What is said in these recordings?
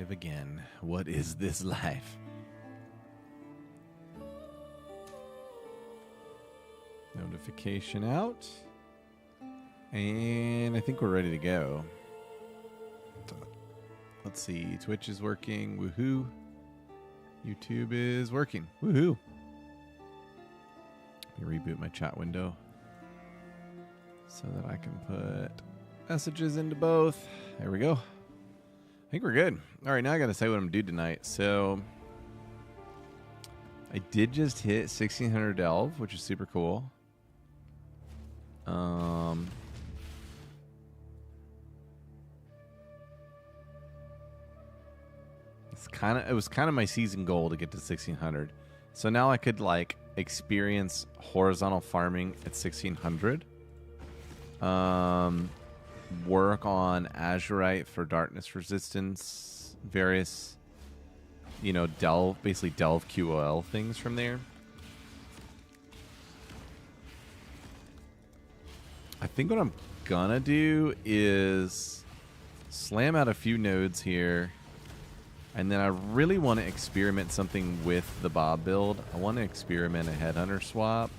live again. What is this life? Notification out. And I think we're ready to go. Let's see. Twitch is working. Woohoo. YouTube is working. Woohoo. Let me reboot my chat window so that I can put messages into both. There we go. I think we're good. All right, now I got to say what I'm doing tonight. So I did just hit 1600 delve, which is super cool. It was kind of my season goal to get to 1600. So now I could like experience horizontal farming at 1600. Work on Azurite for darkness resistance, various, basically delve QOL things from there. I think what I'm gonna do is slam out a few nodes here, and then I really want to experiment something with the Bob build. I want to experiment a Headhunter swap.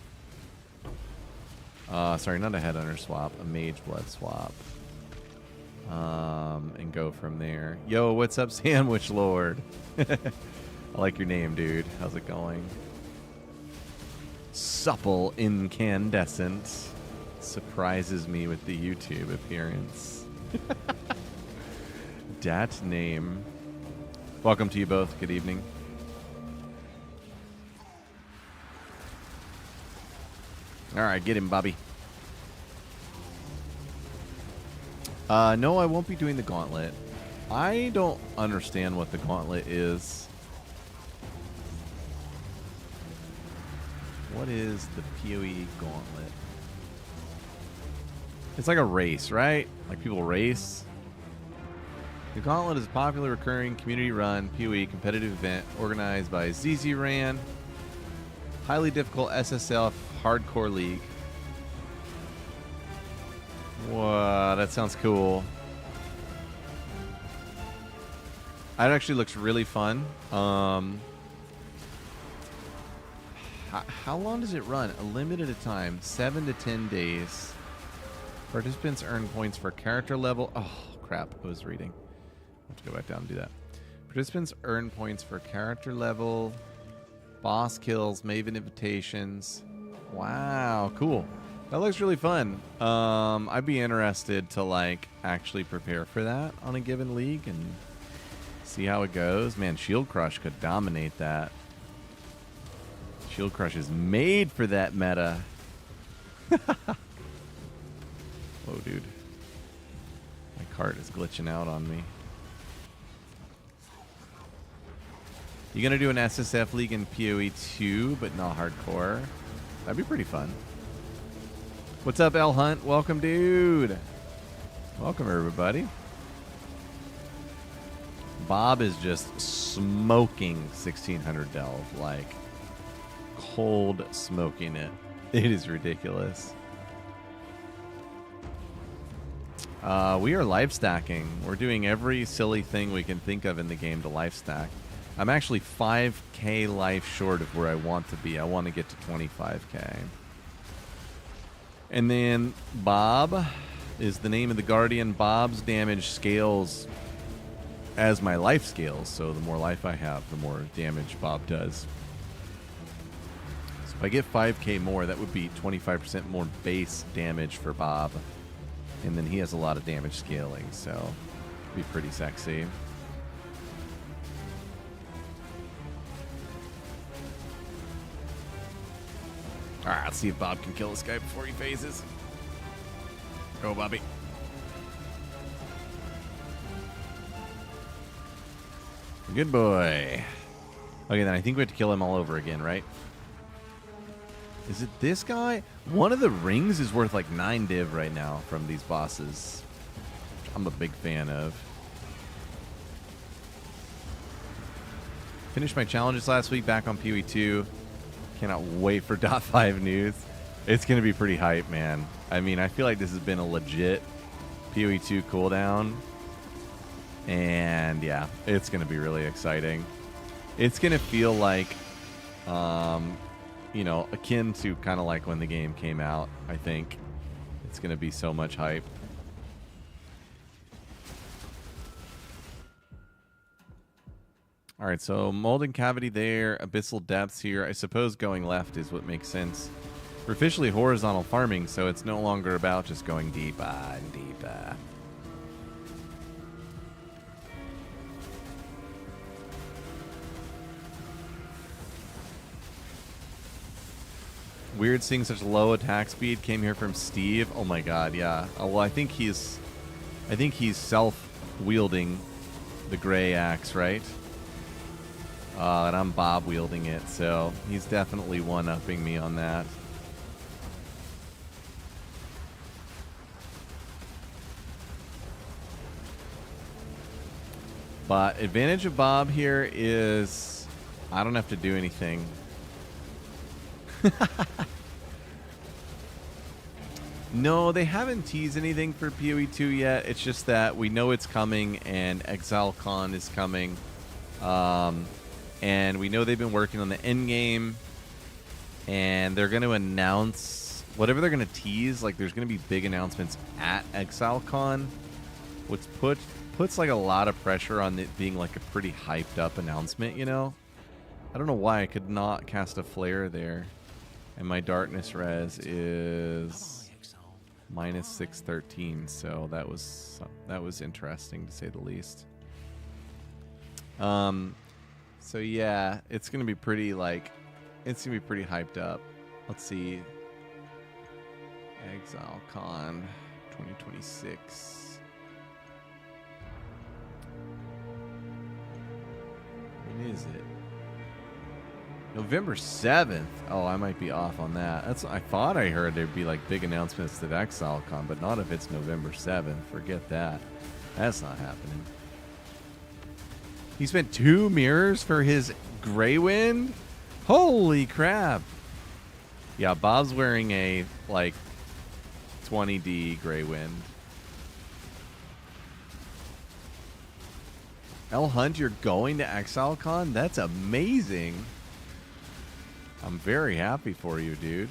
Sorry, not a Headhunter swap, a Mage Blood swap. And go from there. Yo, what's up, Sandwich Lord? I like your name, dude. How's it going? Supple Incandescent surprises me with the YouTube appearance. Dat name. Welcome to you both. Good evening. All right, get him, Bobby. No, I won't be doing the gauntlet. I don't understand what the gauntlet is. What is the PoE gauntlet? It's like a race, right? Like people race. The gauntlet is a popular, recurring, community-run PoE competitive event organized by ZZRAN. Highly difficult SSL hardcore league. Wow, that sounds cool. That actually looks really fun. How long does it run? A limit at a time, 7 to 10 days. Participants earn points for character level. Oh, crap. I was reading. I have to go back down and do that. Participants earn points for character level, boss kills, Maven invitations. Wow, cool. That looks really fun. I'd be interested to like actually prepare for that on a given league and see how it goes. Man, Shield Crush could dominate that. Shield Crush is made for that meta. Whoa, dude. My cart is glitching out on me. You gonna do an SSF league in PoE 2, but not hardcore? That'd be pretty fun. What's up, L Hunt? Welcome, dude. Welcome, everybody. Bob is just smoking 1600 delve, like cold smoking it. It is ridiculous. We are life stacking. We're doing every silly thing we can think of in the game to life stack. I'm actually 5k life short of where I want to be. I want to get to 25k. And then Bob is the name of the Guardian. Bob's damage scales as my life scales. So the more life I have, the more damage Bob does. So if I get 5k more, that would be 25% more base damage for Bob. And then he has a lot of damage scaling, so it'd be pretty sexy. Alright, let's see if Bob can kill this guy before he phases. Go, Bobby. Good boy. Okay, then I think we have to kill him all over again, right? Is it this guy? One of the rings is worth like 9 div right now from these bosses. I'm a big fan of. Finished my challenges last week back on PoE 2. Cannot wait for .5 news. It's going to be pretty hype, man. I mean, I feel like this has been a legit PoE 2 cooldown. And yeah, it's going to be really exciting. It's going to feel like, you know, akin to kind of like when the game came out, I think. It's going to be so much hype. All right, so Molten Cavity there, Abyssal Depths here. I suppose going left is what makes sense. We're officially horizontal farming, so it's no longer about just going deeper and deeper. Weird seeing such low attack speed. Came here from Steve. Oh my god, yeah. Well, I think he's self-wielding the gray axe, right? And I'm Bob wielding it, so he's definitely one-upping me on that. But advantage of Bob here is I don't have to do anything. No, they haven't teased anything for PoE 2 yet. It's just that we know it's coming and ExileCon is coming. And we know they've been working on the end game. And they're going to announce whatever they're going to tease. Like, there's going to be big announcements at ExileCon, which puts like a lot of pressure on it being like a pretty hyped up announcement, you know? I don't know why I could not cast a flare there. And my darkness res is minus 613, so that was interesting to say the least. So yeah, it's gonna be pretty hyped up. Let's see. ExileCon 2026. When is it? November 7th. Oh, I might be off on that. I thought I heard there'd be like big announcements at ExileCon, but not if it's November 7th. Forget that. That's not happening. He spent 2 mirrors for his Grey Wind? Holy crap. Yeah, Bob's wearing a like 20D Grey Wind. L Hunt, you're going to ExileCon? That's amazing. I'm very happy for you, dude.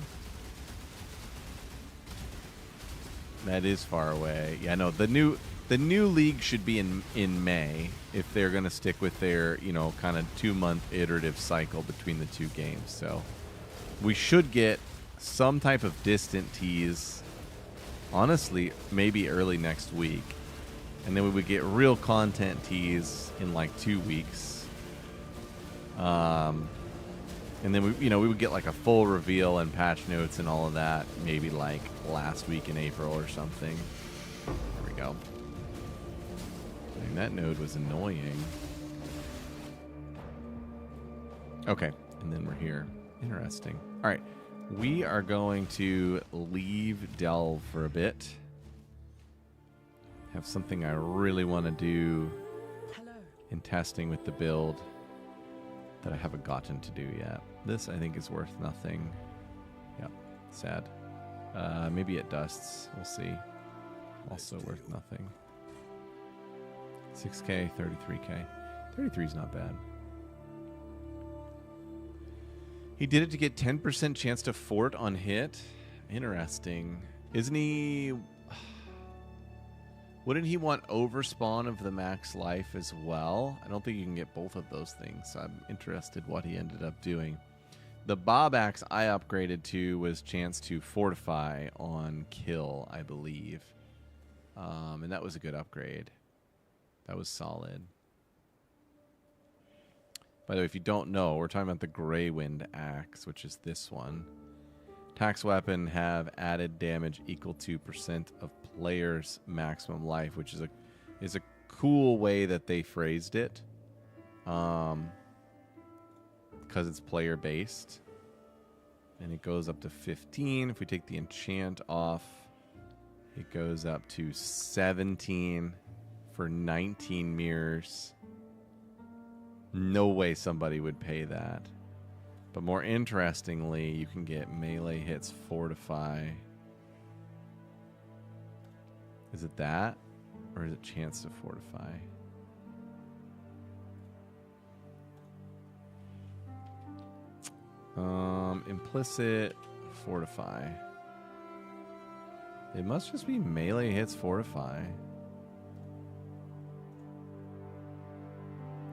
That is far away. Yeah, no, the new league should be in May if they're going to stick with their, you know, kind of 2-month iterative cycle between the two games. So we should get some type of distant tease, honestly, maybe early next week. And then we would get real content tease in like 2 weeks. And then we would get like a full reveal and patch notes and all of that maybe like last week in April or something. There we go. Dang, that node was annoying. Okay, and then we're here. Interesting. All right, we are going to leave Delve for a bit. Have something I really want to do in testing with the build that I haven't gotten to do yet. This, I think, is worth nothing. Yep, sad. Maybe it dusts. We'll see. Also worth nothing. 6K, 33K. 33 is not bad. He did it to get 10% chance to fort on hit. Interesting. Isn't he... Wouldn't he want overspawn of the max life as well? I don't think you can get both of those things. So I'm interested what he ended up doing. The Bob Axe I upgraded to was chance to fortify on kill, I believe. And that was a good upgrade. That was solid. By the way, if you don't know, we're talking about the Grey Wind Axe, which is this one. Tax weapon have added damage equal to % of player's maximum life, which is a cool way that they phrased it. Because it's player based. And it goes up to 15. If we take the enchant off, it goes up to 17 for 19 mirrors. No way somebody would pay that. But more interestingly, you can get melee hits fortify. Is it that? Or is it chance to fortify? Implicit fortify. It must just be melee hits fortify.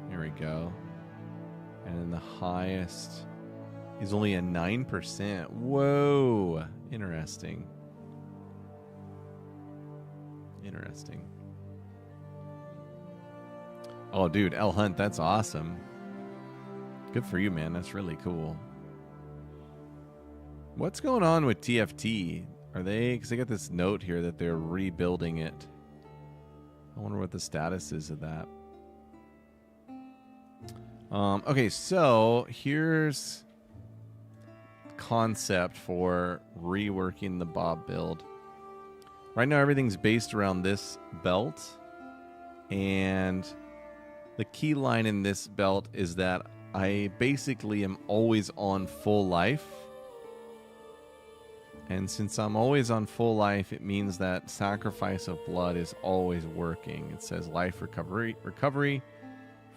Here we go. And then the highest is only a 9%. Whoa. Interesting. Interesting. Oh, dude, L Hunt, that's awesome. Good for you, man. That's really cool. What's going on with TFT? Are they... Because they got this note here that they're rebuilding it. I wonder what the status is of that. Okay, so here's concept for reworking the Bob build. Right now, everything's based around this belt. And the key line in this belt is that I basically am always on full life. And since I'm always on full life, it means that sacrifice of blood is always working. It says life recovery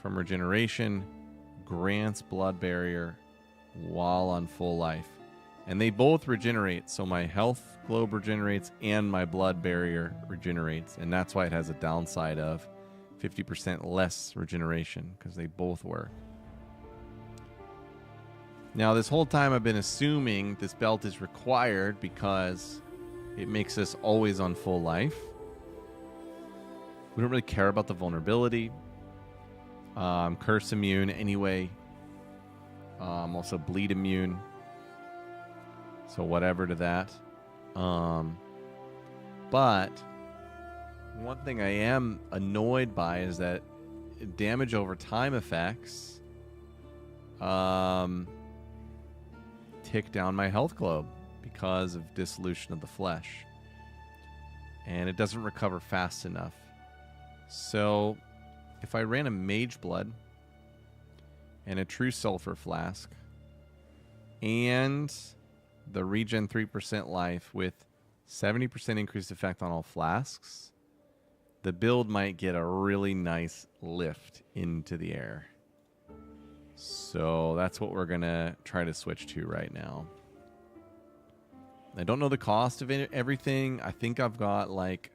from regeneration grants blood barrier while on full life. And they both regenerate. So my health globe regenerates and my blood barrier regenerates. And that's why it has a downside of 50% less regeneration, because they both work. Now, this whole time I've been assuming this belt is required because it makes us always on full life. We don't really care about the vulnerability. Curse immune anyway. Also bleed immune. So whatever to that. But one thing I am annoyed by is that damage over time effects tick down my health globe because of dissolution of the flesh. And it doesn't recover fast enough. So if I ran a mage blood and a true sulfur flask and the regen 3% life with 70% increased effect on all flasks, the build might get a really nice lift into the air. So that's what we're going to try to switch to right now. I don't know the cost of everything. I think I've got like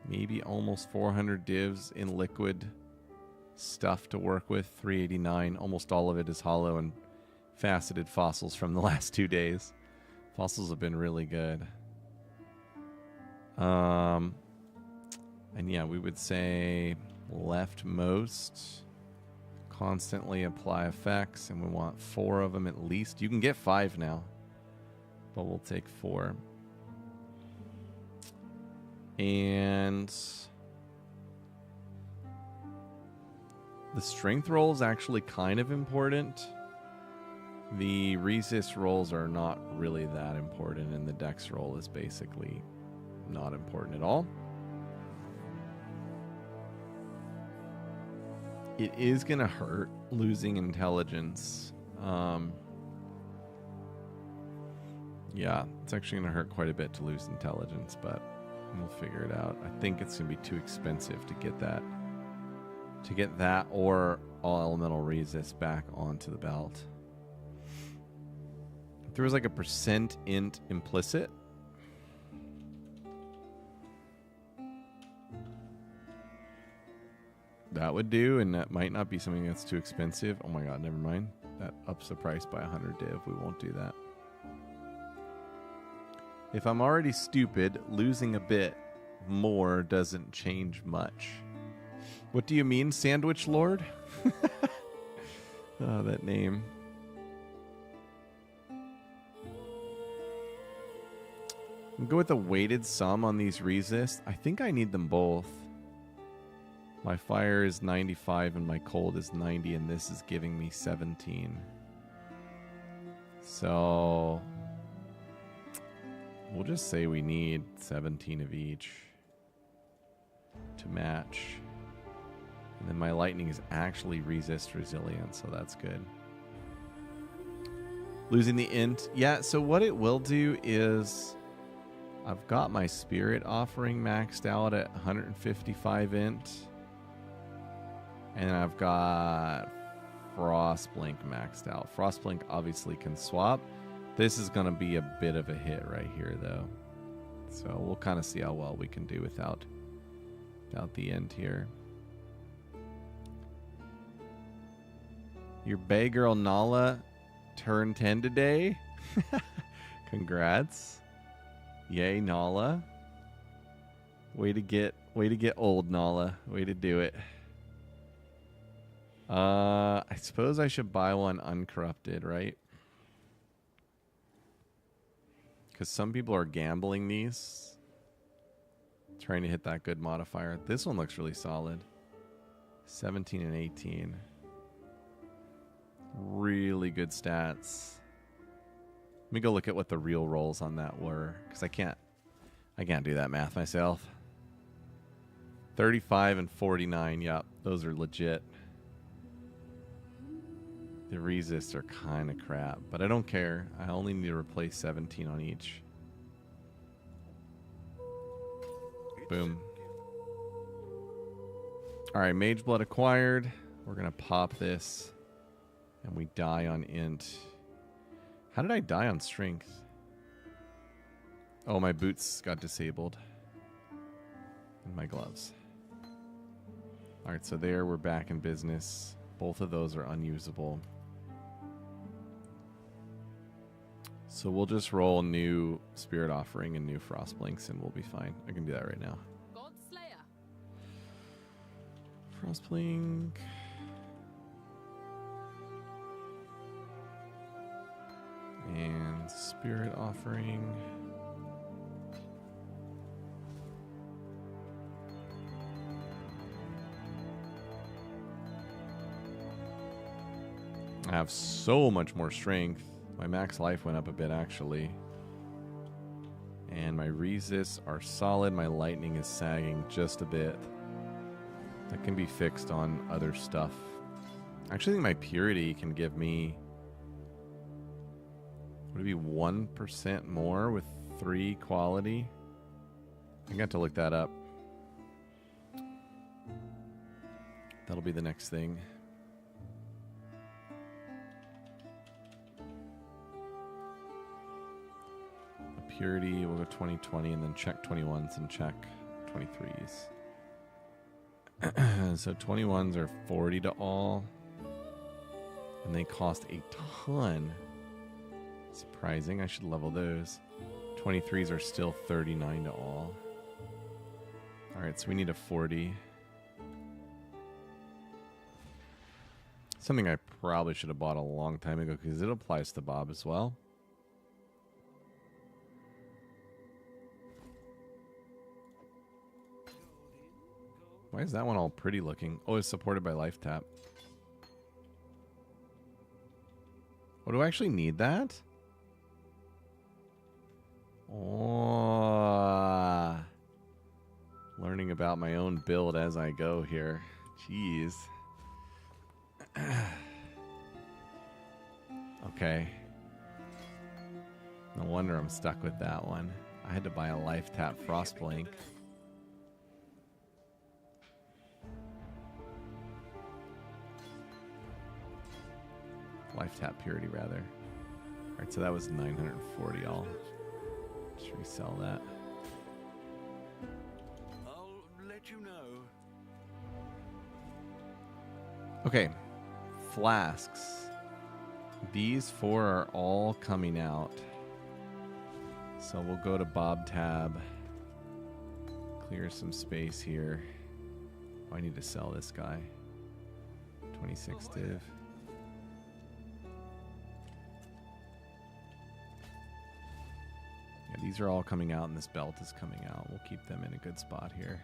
maybe almost 400 divs in liquid stuff to work with. 389. Almost all of it is hollow and faceted fossils from the last 2 days. Fossils have been really good. And yeah, we would say leftmost. Constantly apply effects, and we want 4 of them at least. You can get 5 now, but we'll take 4. And the strength roll is actually kind of important. The resist rolls are not really that important, and the dex roll is basically not important at all. It is going to hurt losing intelligence. Yeah, it's actually going to hurt quite a bit to lose intelligence, but we'll figure it out. I think it's going to be too expensive to get that. To get that or all elemental resist back onto the belt. If there was like a % int implicit, that would do, and that might not be something that's too expensive. Oh my god, never mind. That ups the price by 100 div. We won't do that. If I'm already stupid, losing a bit more doesn't change much. What do you mean, Sandwich Lord? Oh, that name. We'll go with a weighted sum on these resists. I think I need them both. My fire is 95 and my cold is 90, and this is giving me 17. So we'll just say we need 17 of each to match. And then my lightning is actually resist resilient, so that's good. Losing the int. Yeah, so what it will do is I've got my spirit offering maxed out at 155 int. And I've got Frostblink maxed out. Frostblink obviously can swap. This is going to be a bit of a hit right here, though. So we'll kind of see how well we can do without the end here. Your Bay Girl Nala turned 10 today. Congrats. Yay, Nala. Way to get old, Nala. Way to do it. I suppose I should buy one uncorrupted, right? Because some people are gambling these. Trying to hit that good modifier. This one looks really solid. 17 and 18. Really good stats. Let me go look at what the real rolls on that were. Because I can't do that math myself. 35 and 49. Yep, those are legit. The resists are kind of crap, but I don't care. I only need to replace 17 on each. Boom. Alright, Mage Blood acquired. We're going to pop this. And we die on Int. How did I die on Strength? Oh, my boots got disabled. And my gloves. Alright, so there we're back in business. Both of those are unusable. So we'll just roll new Spirit Offering and new Frostblinks and we'll be fine. I can do that right now. Godslayer. Frostblink. And Spirit Offering. I have so much more strength. My max life went up a bit, actually. And my resists are solid. My lightning is sagging just a bit. That can be fixed on other stuff. I actually think my purity can give me... Would it be 1% more with 3 quality? I got to look that up. That'll be the next thing. Purity, we'll go 2020 and then check 21s and check 23s. So 21s are 40 to all. And they cost a ton. Surprising, I should level those. 23s are still 39 to all. Alright, so we need a 40. Something I probably should have bought a long time ago because it applies to Bob as well. Why is that one all pretty looking? Oh, it's supported by Life Tap. Oh, do I actually need that? Oh, learning about my own build as I go here. Jeez. Okay. No wonder I'm stuck with that one. I had to buy a Life Tap Frostblink. Life Tap Purity, rather. Alright, so that was 940. I'll just resell that. I'll let you know. Okay. Flasks. These 4 are all coming out. So we'll go to Bob tab. Clear some space here. Oh, I need to sell this guy. 26 div. Yeah, these are all coming out and this belt is coming out. We'll keep them in a good spot here.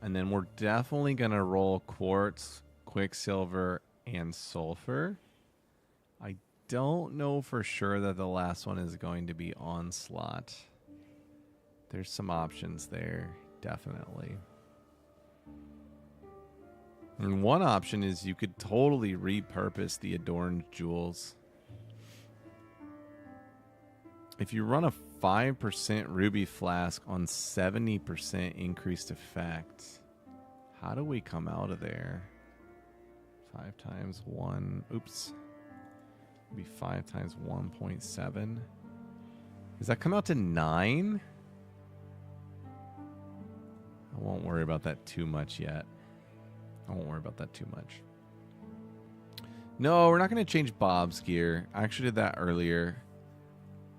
And then we're definitely going to roll Quartz, Quicksilver, and Sulfur. I don't know for sure that the last one is going to be Onslaught. There's some options there, definitely. And one option is you could totally repurpose the Adorned Jewels. If you run a 5% Ruby Flask on 70% increased effect, How do we come out of there? 5 times 1. Oops. It'd be 5 times 1.7. Does that come out to 9? I won't worry about that too much yet. I won't worry about that too much. No, we're not going to change Bob's gear. I actually did that earlier.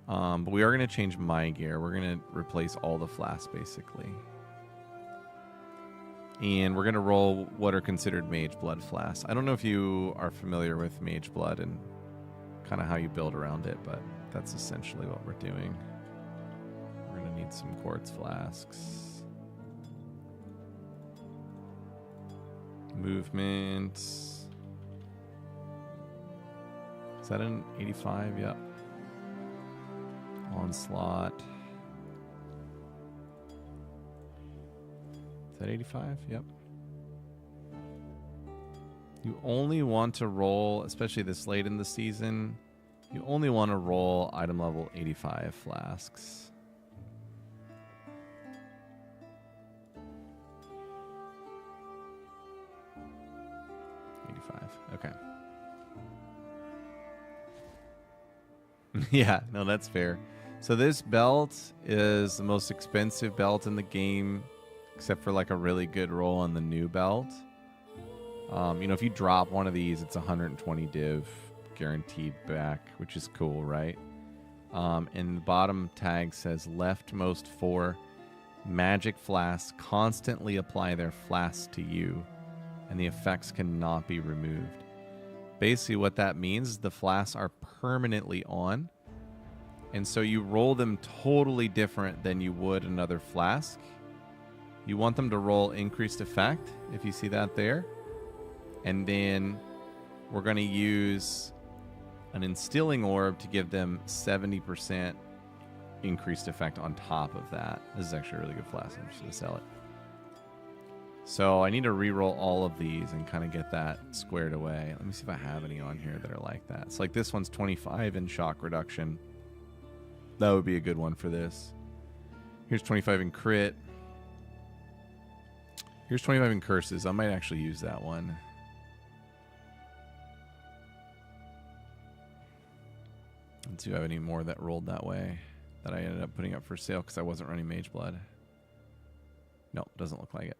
But we are going to change my gear. We're going to replace all the flasks, basically. And we're going to roll what are considered Mage Blood flasks. I don't know if you are familiar with Mage Blood and kind of how you build around it, but that's essentially what we're doing. We're going to need some quartz flasks. Movement. Is that an 85? Yep. Onslaught. Is that 85? Yep. You only want to roll, especially this late in the season, you only want to roll item level 85 flasks. 85. Okay. Yeah, no, that's fair. So this belt is the most expensive belt in the game, except for like a really good roll on the new belt. You know, if you drop one of these, it's 120 div guaranteed back, which is cool, right? And the bottom tag says leftmost 4 magic flasks constantly apply their flasks to you, and the effects cannot be removed. Basically what that means is the flasks are permanently on, and so you roll them totally different than you would another flask. You want them to roll increased effect, if you see that there. And then we're going to use an instilling orb to give them 70% increased effect on top of that. This is actually a really good flask. I'm just going to sell it. So I need to re-roll all of these and kind of get that squared away. Let me see if I have any on here that are like that. It's like this one's 25 in shock reduction. That would be a good one for this. Here's 25 in crit. Here's 25 in curses. I might actually use that one. Let's see if I have any more that rolled that way that I ended up putting up for sale because I wasn't running Mage Blood. No, doesn't look like it.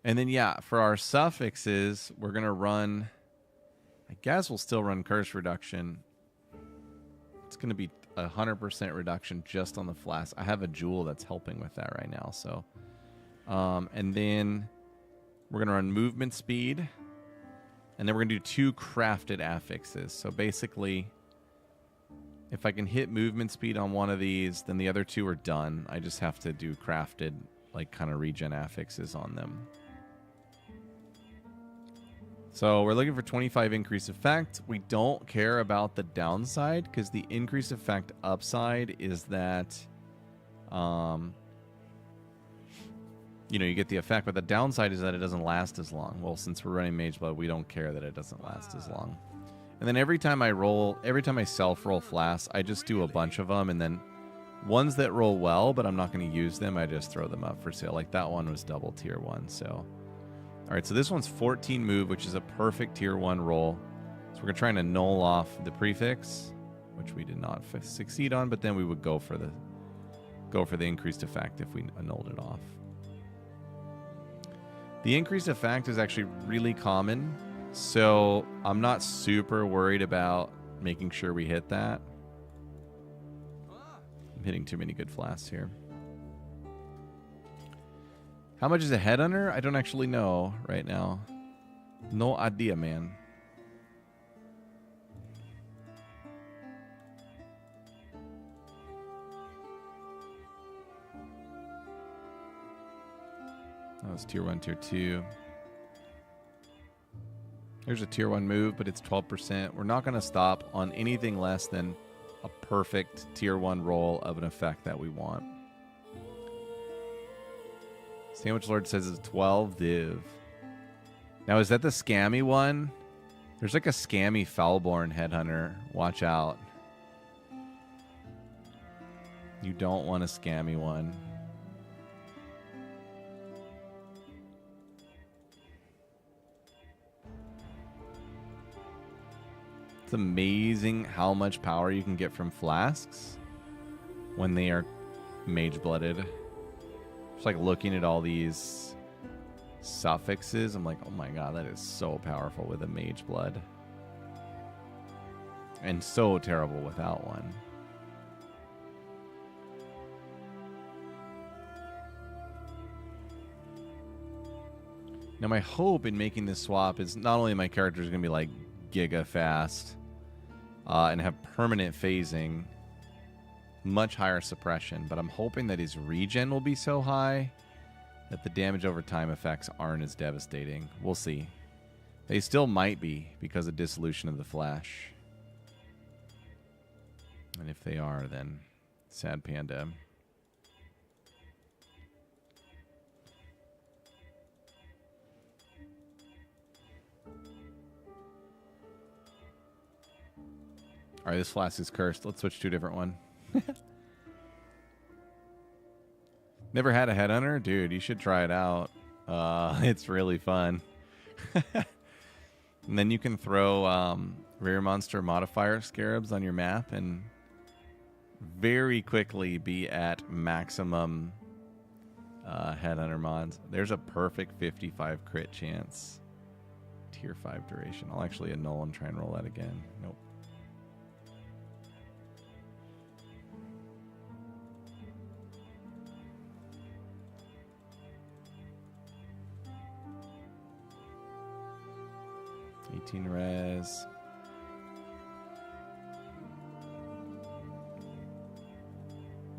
And then, yeah, for our suffixes, we're going to run... I guess we'll still run curse reduction. It's going to be 100% reduction just on the flask. I have a jewel that's helping with that right now. So, and then we're going to run movement speed. And then we're going to do 2 crafted affixes. So basically, if I can hit movement speed on one of these, then the other 2 are done. I just have to do crafted, like, kind of regen affixes on them. So we're looking for 25 increase effect. We don't care about the downside because the increase effect upside is that, you know, you get the effect, but the downside is that it doesn't last as long. Well, since we're running Mage Blood, we don't care that it doesn't last as long. And then every time I self-roll flasks, I just do a bunch of them, and then ones that roll well, but I'm not going to use them, I just throw them up for sale. Like that one was double tier 1, so... All right, so this one's 14 move, which is a perfect tier 1 roll. So we're trying to null off the prefix, which we did not succeed on, but then we would go for the increased effect if we annulled it off. The increased effect is actually really common, so I'm not super worried about making sure we hit that. I'm hitting too many good flasks here. How much is a headhunter? I don't actually know right now. No idea, man. That was tier 1, tier 2. Here's a tier 1 move, but it's 12%. We're not going to stop on anything less than a perfect tier 1 roll of an effect that we want. Sandwich Lord says it's 12 div. Now, is that the scammy one? There's like a scammy Foulborn Headhunter. Watch out. You don't want a scammy one. It's amazing how much power you can get from flasks when they are mage-blooded. Just like looking at all these suffixes, I'm like, oh my god, that is so powerful with a mage blood. And so terrible without one. Now my hope in making this swap is not only my character is going to be like giga fast and have permanent phasing, much higher suppression, but I'm hoping that his regen will be so high that the damage over time effects aren't as devastating. We'll see. They still might be because of dissolution of the flesh. And if they are, then sad panda. All right, this flask is cursed. Let's switch to a different one. Never had a headhunter? Dude, you should try it out. It's really fun. And then you can throw rare monster modifier scarabs on your map and very quickly be at maximum headhunter mods. There's a perfect 55 crit chance. Tier 5 duration. I'll actually annul and try and roll that again. Nope. Res.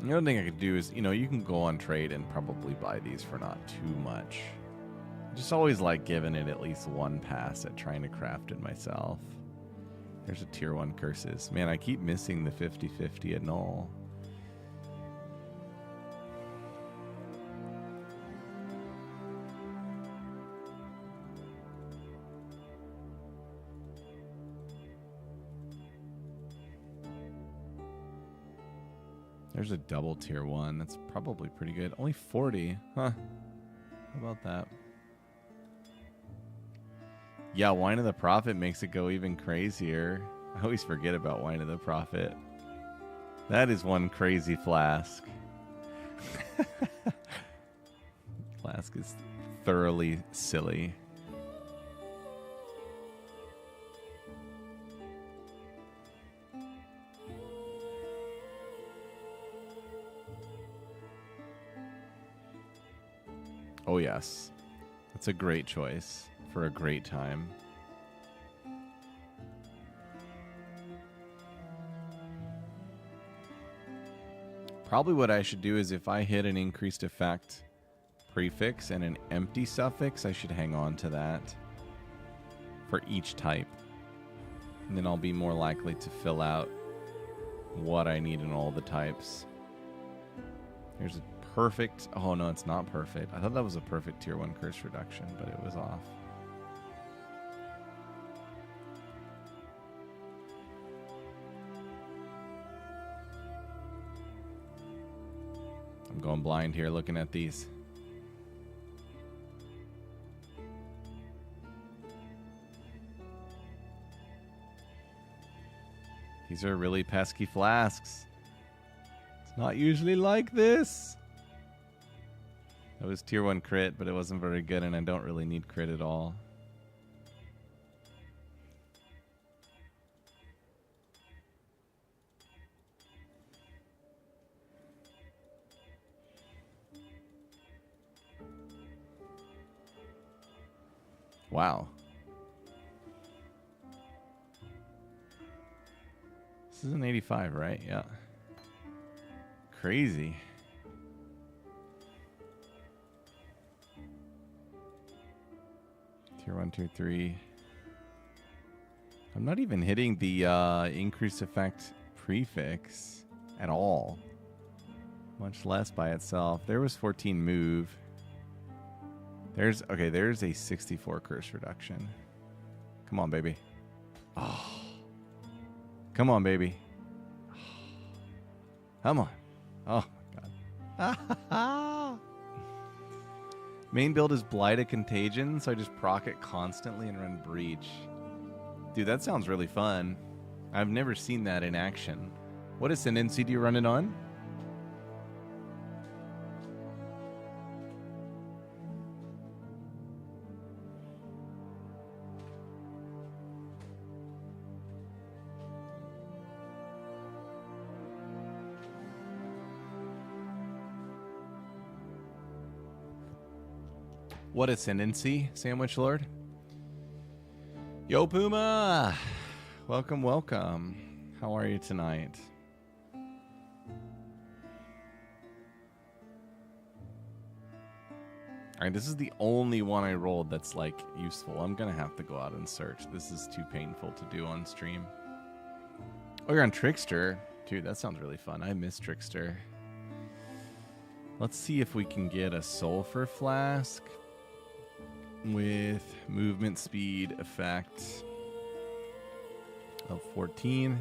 The other thing I could do is, you know, you can go on trade and probably buy these for not too much. Just always like giving it at least one pass at trying to craft it myself. There's a tier 1 curses. Man, I keep missing the 50-50 annul. There's a double tier 1. That's probably pretty good. Only 40. Huh. How about that? Yeah, Wine of the Prophet makes it go even crazier. I always forget about Wine of the Prophet. That is one crazy flask. Flask is thoroughly silly. Oh, yes. That's a great choice for a great time. Probably what I should do is if I hit an increased effect prefix and an empty suffix, I should hang on to that for each type. And then I'll be more likely to fill out what I need in all the types. Here's a perfect. Oh no, it's not perfect. I thought that was a perfect tier 1 curse reduction, but it was off. I'm going blind here looking at these. These are really pesky flasks. It's not usually like this. That was tier 1 crit, but it wasn't very good, and I don't really need crit at all. Wow. This is an 85, right? Yeah. Crazy. Tier 1, tier 3. I'm not even hitting the increased effect prefix at all. Much less by itself. There was 14 move. There's a 64 curse reduction. Come on, baby. Oh. Come on, baby. Come on. Oh my god. Main build is Blight of Contagion, so I just proc it constantly and run Breach. Dude, that sounds really fun. I've never seen that in action. What ascendancy do you run it on? What ascendancy, Sandwich Lord? Yo, Puma! Welcome, welcome. How are you tonight? Alright, this is the only one I rolled that's, like, useful. I'm gonna have to go out and search. This is too painful to do on stream. Oh, you're on Trickster? Dude, that sounds really fun. I miss Trickster. Let's see if we can get a Sulfur Flask with movement speed effect of 14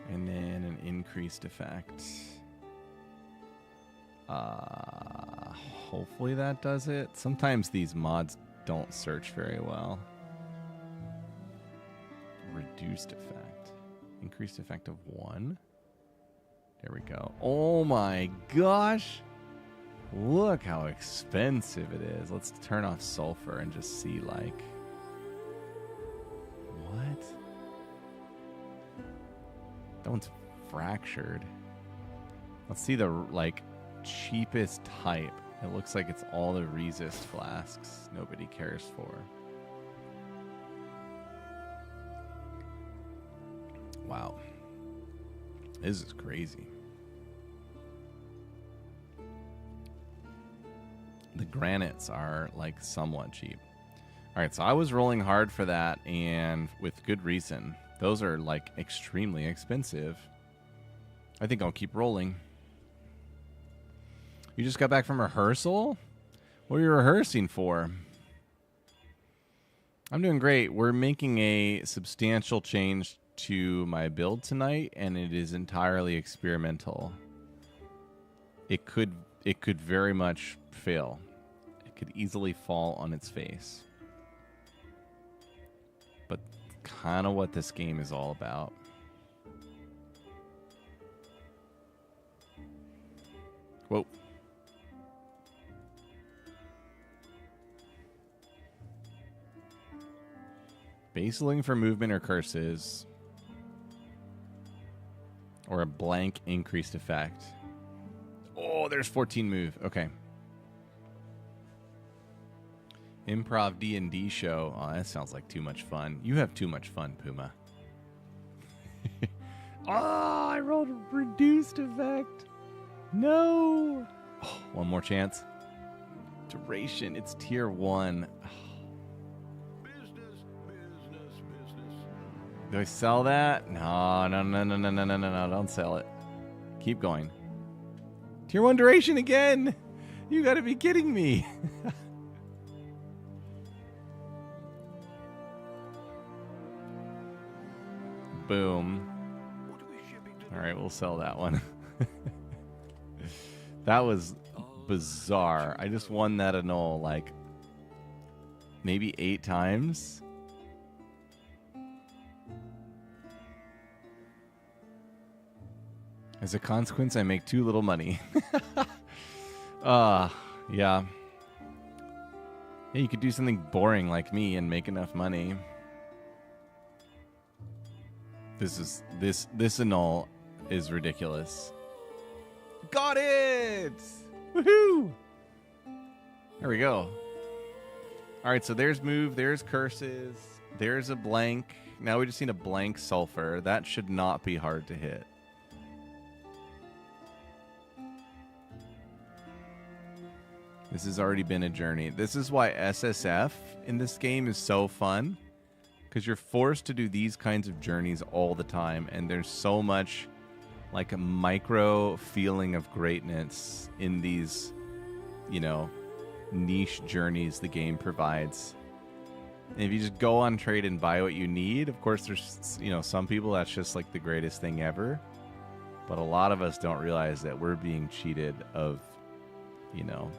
and then an increased effect. Hopefully that does it. Sometimes these mods don't search very well. Reduced effect. Increased effect of 1. There we go. Oh my gosh. Look how expensive it is. Let's turn off sulfur and just see, like... What? That one's fractured. Let's see the, like, cheapest type. It looks like it's all the resist flasks nobody cares for. Wow. This is crazy. The granites are, like, somewhat cheap. All right, so I was rolling hard for that, and with good reason. Those are, like, extremely expensive. I think I'll keep rolling. You just got back from rehearsal? What are you rehearsing for? I'm doing great. We're making a substantial change to my build tonight, and it is entirely experimental. It could very much fail. It could easily fall on its face. But kind of what this game is all about. Whoa. Baseling for movement or curses. Or a blank increased effect. Oh, there's 14 move. Okay. Improv D&D show. Oh, that sounds like too much fun. You have too much fun, Puma. Oh, I rolled a reduced effect. No. Oh, one more chance. Duration. It's tier 1. Oh. Do I sell that? No. Don't sell it. Keep going. Tier 1 duration again. You gotta be kidding me. Boom. All right, we'll sell that one. That was bizarre. I just won that annul like maybe 8 times. As a consequence, I make too little money. Yeah. Yeah, you could do something boring like me and make enough money. This annul is ridiculous. Got it! Woohoo! There we go. All right, so there's move, there's curses, there's a blank. Now we just need a blank sulfur. That should not be hard to hit. This has already been a journey. This is why SSF in this game is so fun. Because you're forced to do these kinds of journeys all the time. And there's so much like a micro feeling of greatness in these, you know, niche journeys the game provides. And if you just go on trade and buy what you need, of course there's, you know, some people that's just like the greatest thing ever. But a lot of us don't realize that we're being cheated of, you know,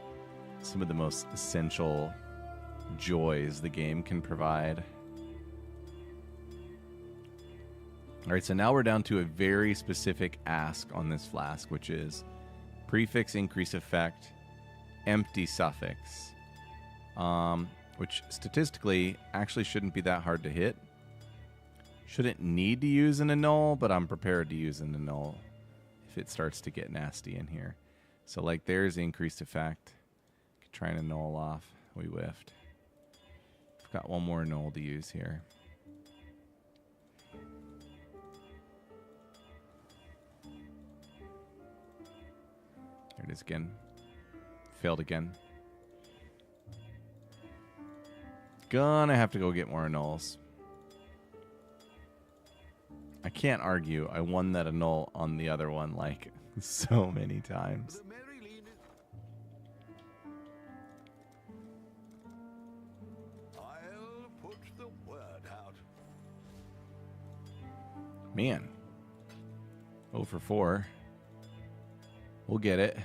some of the most essential joys the game can provide. All right, so now we're down to a very specific ask on this flask, which is prefix increase effect, empty suffix, which statistically actually shouldn't be that hard to hit. Shouldn't need to use an annul, but I'm prepared to use an annul if it starts to get nasty in here. So like there's the increased effect. Try and annul off. We whiffed. I've got one more annul to use here. There it is again. Failed again. Gonna have to go get more annuls. I can't argue. I won that annul on the other one like so many times. I'll put the word out. Man. 0 for 4. We'll get it.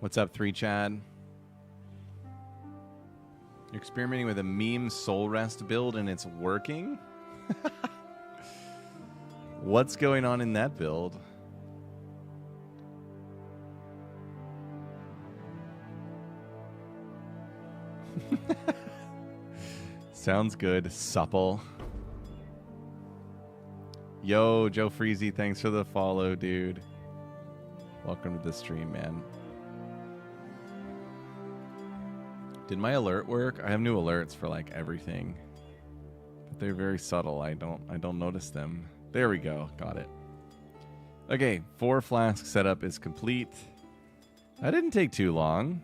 What's up, 3 Chad? You're experimenting with a meme soul rest build and it's working? What's going on in that build? Sounds good. Supple. Yo, Joe Freezy, thanks for the follow, dude. Welcome to the stream, man. Did my alert work? I have new alerts for like everything. But they're very subtle. I don't notice them. There we go. Got it. Okay, 4 flask setup is complete. That didn't take too long.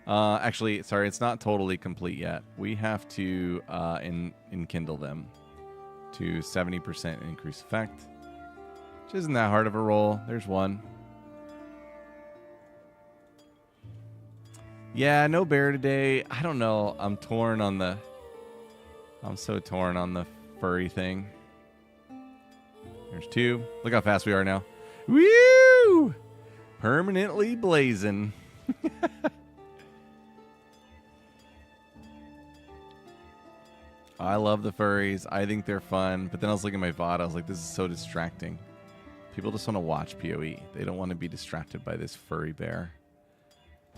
Actually, sorry, it's not totally complete yet. We have to enkindle them to 70% increase effect, which isn't that hard of a roll. There's one. Yeah, no bear today. I don't know. I'm so torn on the furry thing. There's 2. Look how fast we are now. Woo! Permanently blazing. I love the furries. I think they're fun. But then I was looking at my VOD. I was like, this is so distracting. People just want to watch PoE. They don't want to be distracted by this furry bear.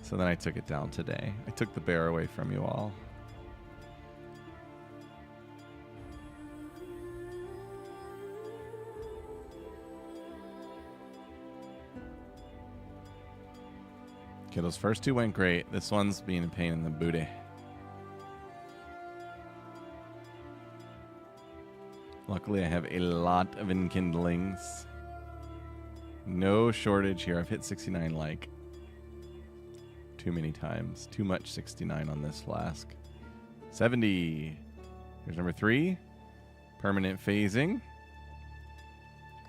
So then I took it down today. I took the bear away from you all. Okay, those first 2 went great. This one's being a pain in the booty. Luckily, I have a lot of enkindlings. No shortage here. I've hit 69 like too many times. Too much 69 on this flask. 70. Here's number 3. Permanent phasing.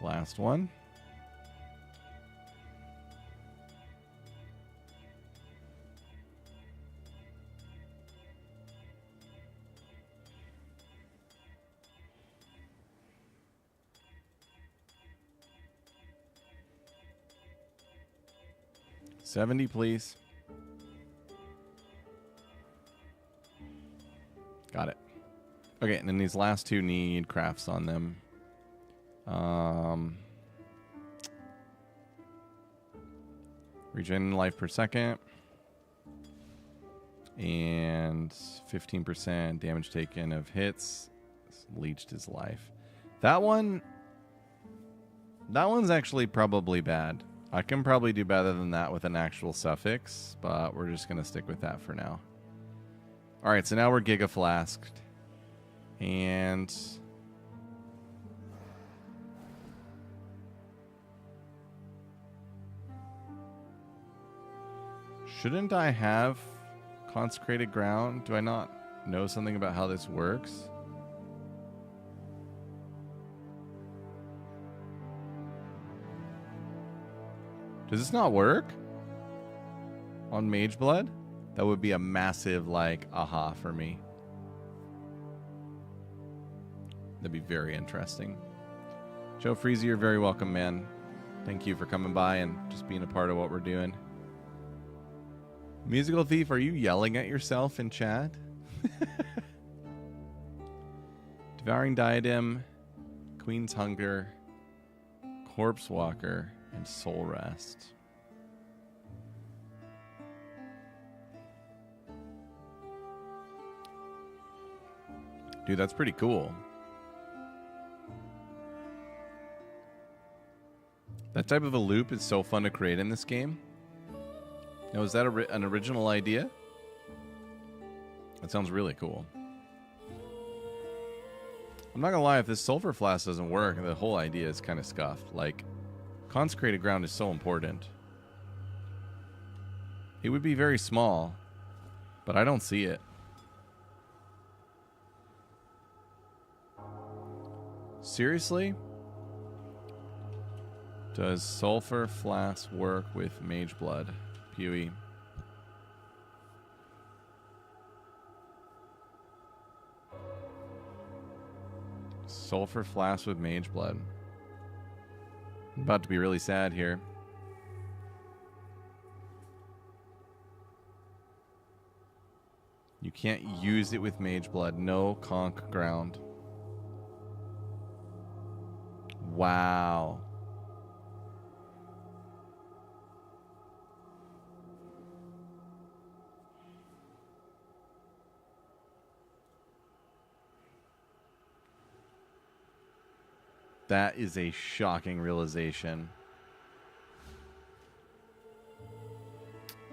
Last one. $70, please. Got it. Okay, and then these last 2 need crafts on them. Regen life per second. And 15% damage taken of hits. Leached his life. That one's actually probably bad. I can probably do better than that with an actual suffix, but we're just going to stick with that for now. All right, so now we're Giga Flasked. And shouldn't I have Consecrated Ground? Do I not know something about how this works? Does this not work on Mage Blood? That would be a massive, like, aha for me. That'd be very interesting. Joe Freezy, you're very welcome, man. Thank you for coming by and just being a part of what we're doing. Musical Thief, are you yelling at yourself in chat? Devouring Diadem, Queen's Hunger, Corpse Walker, and Soul Rest. Dude, that's pretty cool. That type of a loop is so fun to create in this game. Now, is that an original idea? That sounds really cool. I'm not gonna lie, if this sulfur flask doesn't work, the whole idea is kind of scuffed. Like, consecrated ground is so important. It would be very small, but I don't see it. Seriously? Does sulfur flask work with mage blood? Pewee. Sulfur flask with mage blood. I'm about to be really sad here. You can't use it with mage blood. No conch ground. Wow. That is a shocking realization.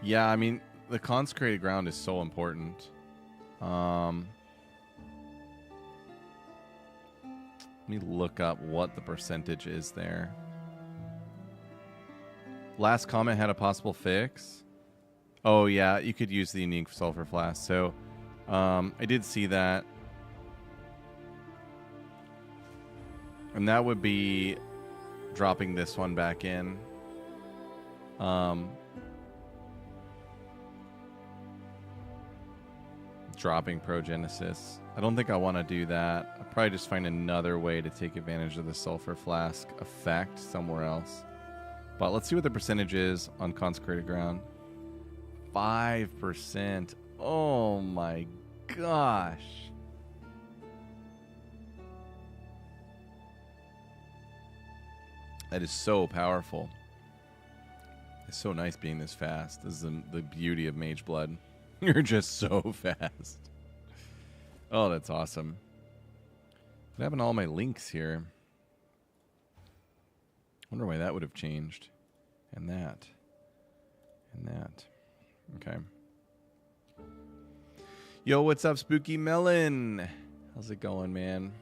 Yeah, I mean, the consecrated ground is so important. Let me look up what the percentage is there. Last comment had a possible fix. Oh, yeah, you could use the unique sulfur flask. So, I did see that. And that would be dropping this one back in. Dropping Progenesis. I don't think I want to do that. I'll probably just find another way to take advantage of the sulfur flask effect somewhere else. But let's see what the percentage is on consecrated ground. 5%. Oh my gosh. That is so powerful. It's so nice being this fast. This is the beauty of Mage Blood. You're just so fast. Oh, that's awesome. What happened to all my links here? Wonder why that would have changed. And that. And that. Okay. Yo, what's up, Spooky Melon? How's it going, man?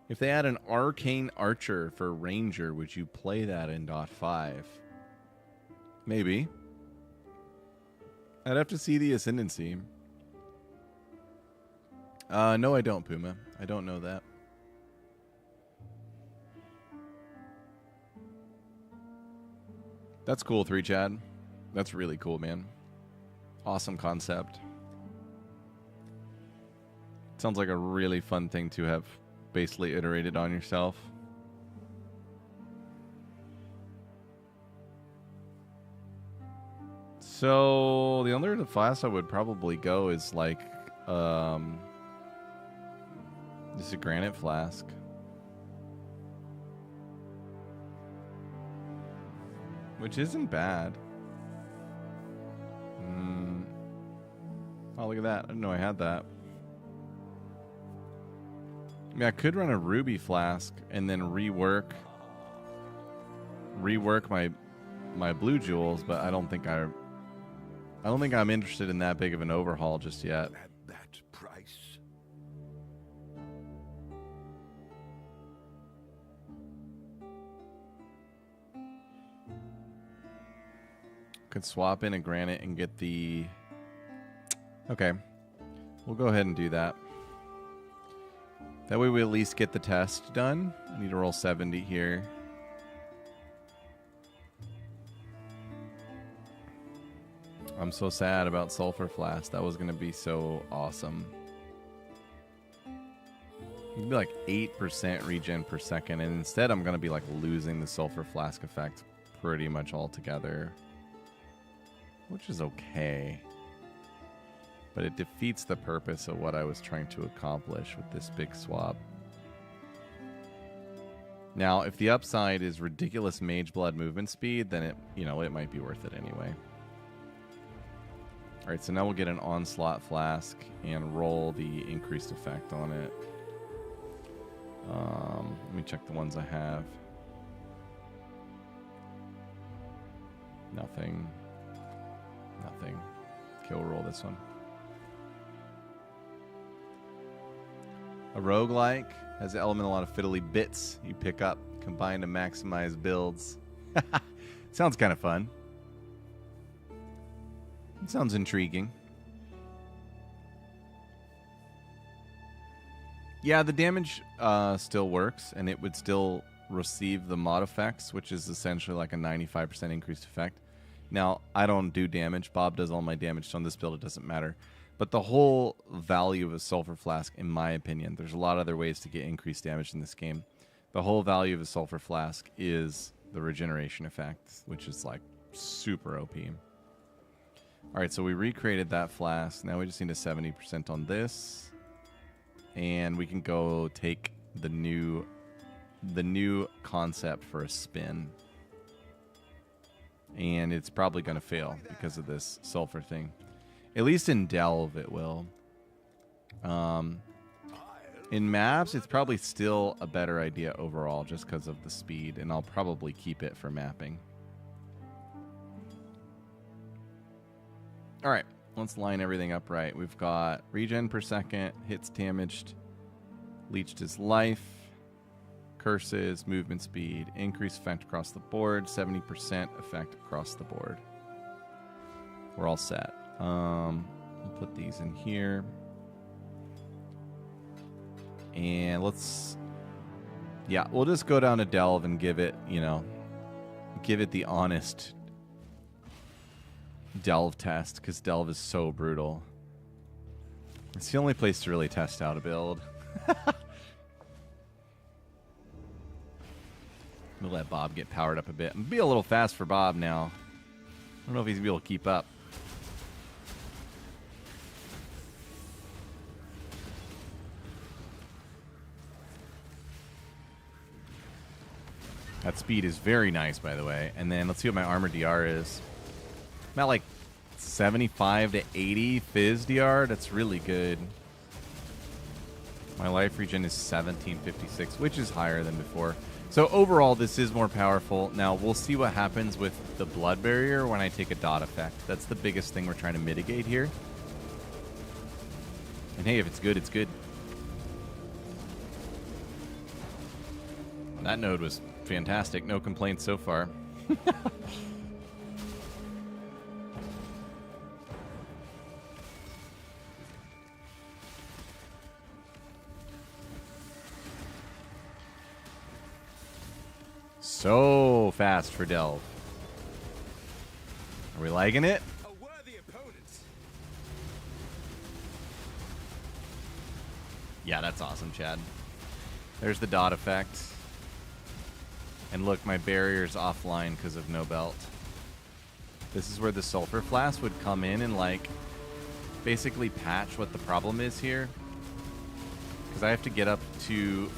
If they had an Arcane Archer for Ranger, would you play that in .5? Maybe. I'd have to see the Ascendancy. No, I don't, Puma. I don't know that. That's cool, 3 Chad. That's really cool, man. Awesome concept. Sounds like a really fun thing to have basically iterated on yourself. So the other class I would probably go is like this is a granite flask. Which isn't bad. Oh, look at that. I didn't know I had that. I mean, I could run a ruby flask and then rework my blue jewels, but I don't think I'm interested in that big of an overhaul just yet. At that price. Could swap in a granite and get the... Okay. We'll go ahead and do that. That way we at least get the test done. I need to roll 70 here. I'm so sad about Sulfur Flask. That was going to be so awesome. It'd be like 8% regen per second, and instead I'm going to be like losing the Sulfur Flask effect pretty much altogether. Which is okay. But it defeats the purpose of what I was trying to accomplish with this big swap. Now, if the upside is ridiculous mage blood movement speed, then it, you know, it might be worth it anyway. All right, so now we'll get an onslaught flask and roll the increased effect on it. Let me check the ones I have. Nothing. Nothing. Okay, we'll roll this one. A roguelike has an element, a lot of fiddly bits you pick up, combined to maximize builds. Sounds kind of fun. It sounds intriguing. Yeah, the damage still works, and it would still receive the mod effects, which is essentially like a 95% increased effect. Now, I don't do damage. Bob does all my damage, so on this build it doesn't matter. But the whole value of a sulfur flask, in my opinion, there's a lot of other ways to get increased damage in this game. The whole value of a sulfur flask is the regeneration effect, which is like super OP. All right, so we recreated that flask. Now we just need a 70% on this. And we can go take the new concept for a spin. And it's probably going to fail because of this sulfur thing. At least in Delve it will. In maps, it's probably still a better idea overall just because of the speed. And I'll probably keep it for mapping. All right, let's line everything up right. We've got regen per second, hits damaged, leached his life, curses, movement speed, increased effect across the board, 70% effect across the board. We're all set. We'll put these in here. And let's... Yeah, we'll just go down to Delve and give it, you know, give it the honest Delve test, because Delve is so brutal. It's the only place to really test out a build. We'll let Bob get powered up a bit. And be a little fast for Bob now. I don't know if he's going to be able to keep up. That speed is very nice, by the way. And then let's see what my armor DR is. I'm at like 75 to 80 Fizz DR. That's really good. My life regen is 1756, which is higher than before. So overall, this is more powerful. Now, we'll see what happens with the blood barrier when I take a dot effect. That's the biggest thing we're trying to mitigate here. And hey, if it's good, it's good. That node was fantastic. No complaints so far. So fast for Delve. Are we liking it? A worthy opponent. Yeah, that's awesome, Chad. There's the dot effect. And look, my barrier's offline because of no belt. This is where the sulfur flask would come in and like basically patch what the problem is here. Because I have to get up to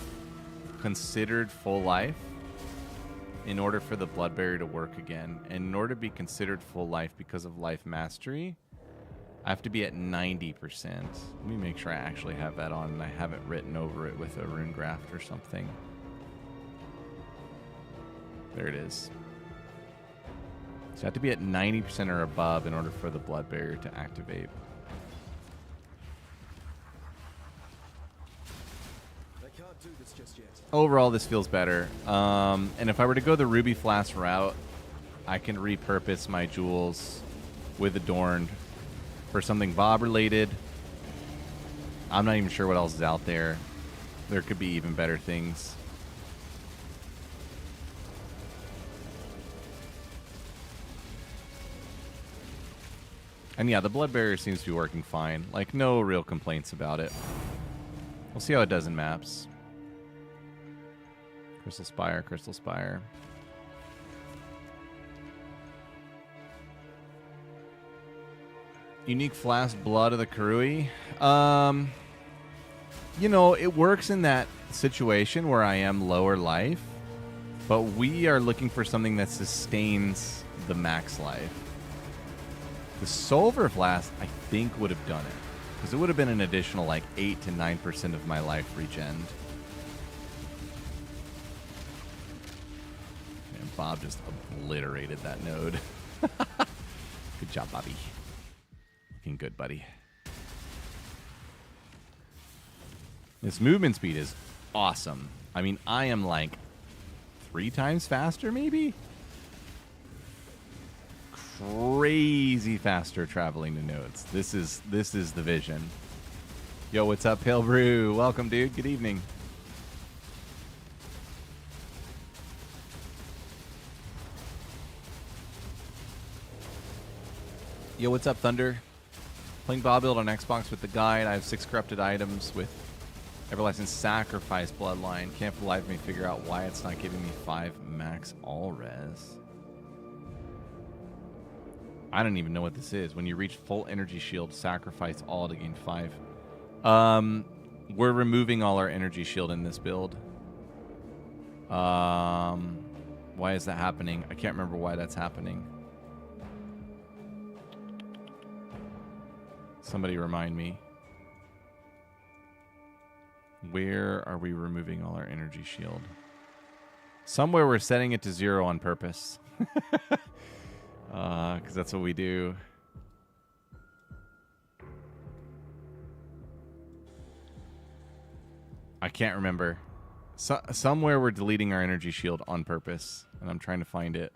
considered full life in order for the blood barrier to work again. And in order to be considered full life because of life mastery, I have to be at 90%. Let me make sure I actually have that on and I have it written over it with a rune graft or something. There it is. So I have to be at 90% or above in order for the blood barrier to activate. I can't do this just yet. Overall, this feels better. And if I were to go the Ruby Flask route, I can repurpose my jewels with Adorned for something Bob related. I'm not even sure what else is out there. There could be even better things. And yeah, the blood barrier seems to be working fine. Like, no real complaints about it. We'll see how it does in maps. Crystal Spire, Crystal Spire. Unique flask blood of the Karui. You know, it works in that situation where I am lower life, but we are looking for something that sustains the max life. The Silver Flask, I think, would have done it, because it would have been an additional like 8 to 9% of my life regen. And Bob just obliterated that node. Good job, Bobby. Looking good, buddy. This movement speed is awesome. I mean, I am like 3 times faster, maybe? Crazy faster traveling to nodes. This is the vision. Yo, what's up, Pale Brew? Welcome, dude. Good evening. Yo, what's up, Thunder? Playing Bob build on Xbox with the guide. I have 6 corrupted items with Everlasting Sacrifice Bloodline. Can't for the life of me figure out why it's not giving me 5 max all res. I don't even know what this is. When you reach full energy shield, sacrifice all to gain 5. We're removing all our energy shield in this build. Why is that happening? I can't remember why that's happening. Somebody remind me. Where are we removing all our energy shield? Somewhere we're setting it to 0 on purpose. Because that's what we do. I can't remember. Somewhere we're deleting our energy shield on purpose, and I'm trying to find it.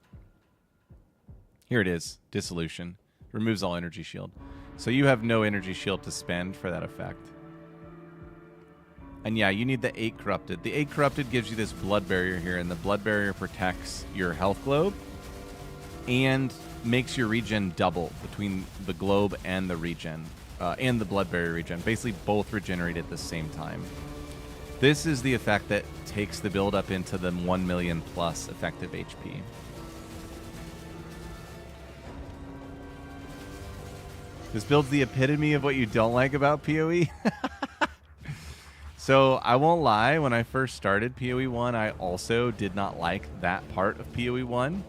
Here it is. Dissolution. Removes all energy shield. So you have no energy shield to spend for that effect. And yeah, you need the 8 Corrupted. The 8 Corrupted gives you this blood barrier here, and the blood barrier protects your health globe and makes your regen double between the globe and the regen, and the blood barrier regen. Basically, both regenerate at the same time. This is the effect that takes the build up into the 1 million plus effective HP. This build's the epitome of what you don't like about PoE. So I won't lie, when I first started PoE 1, I also did not like that part of PoE 1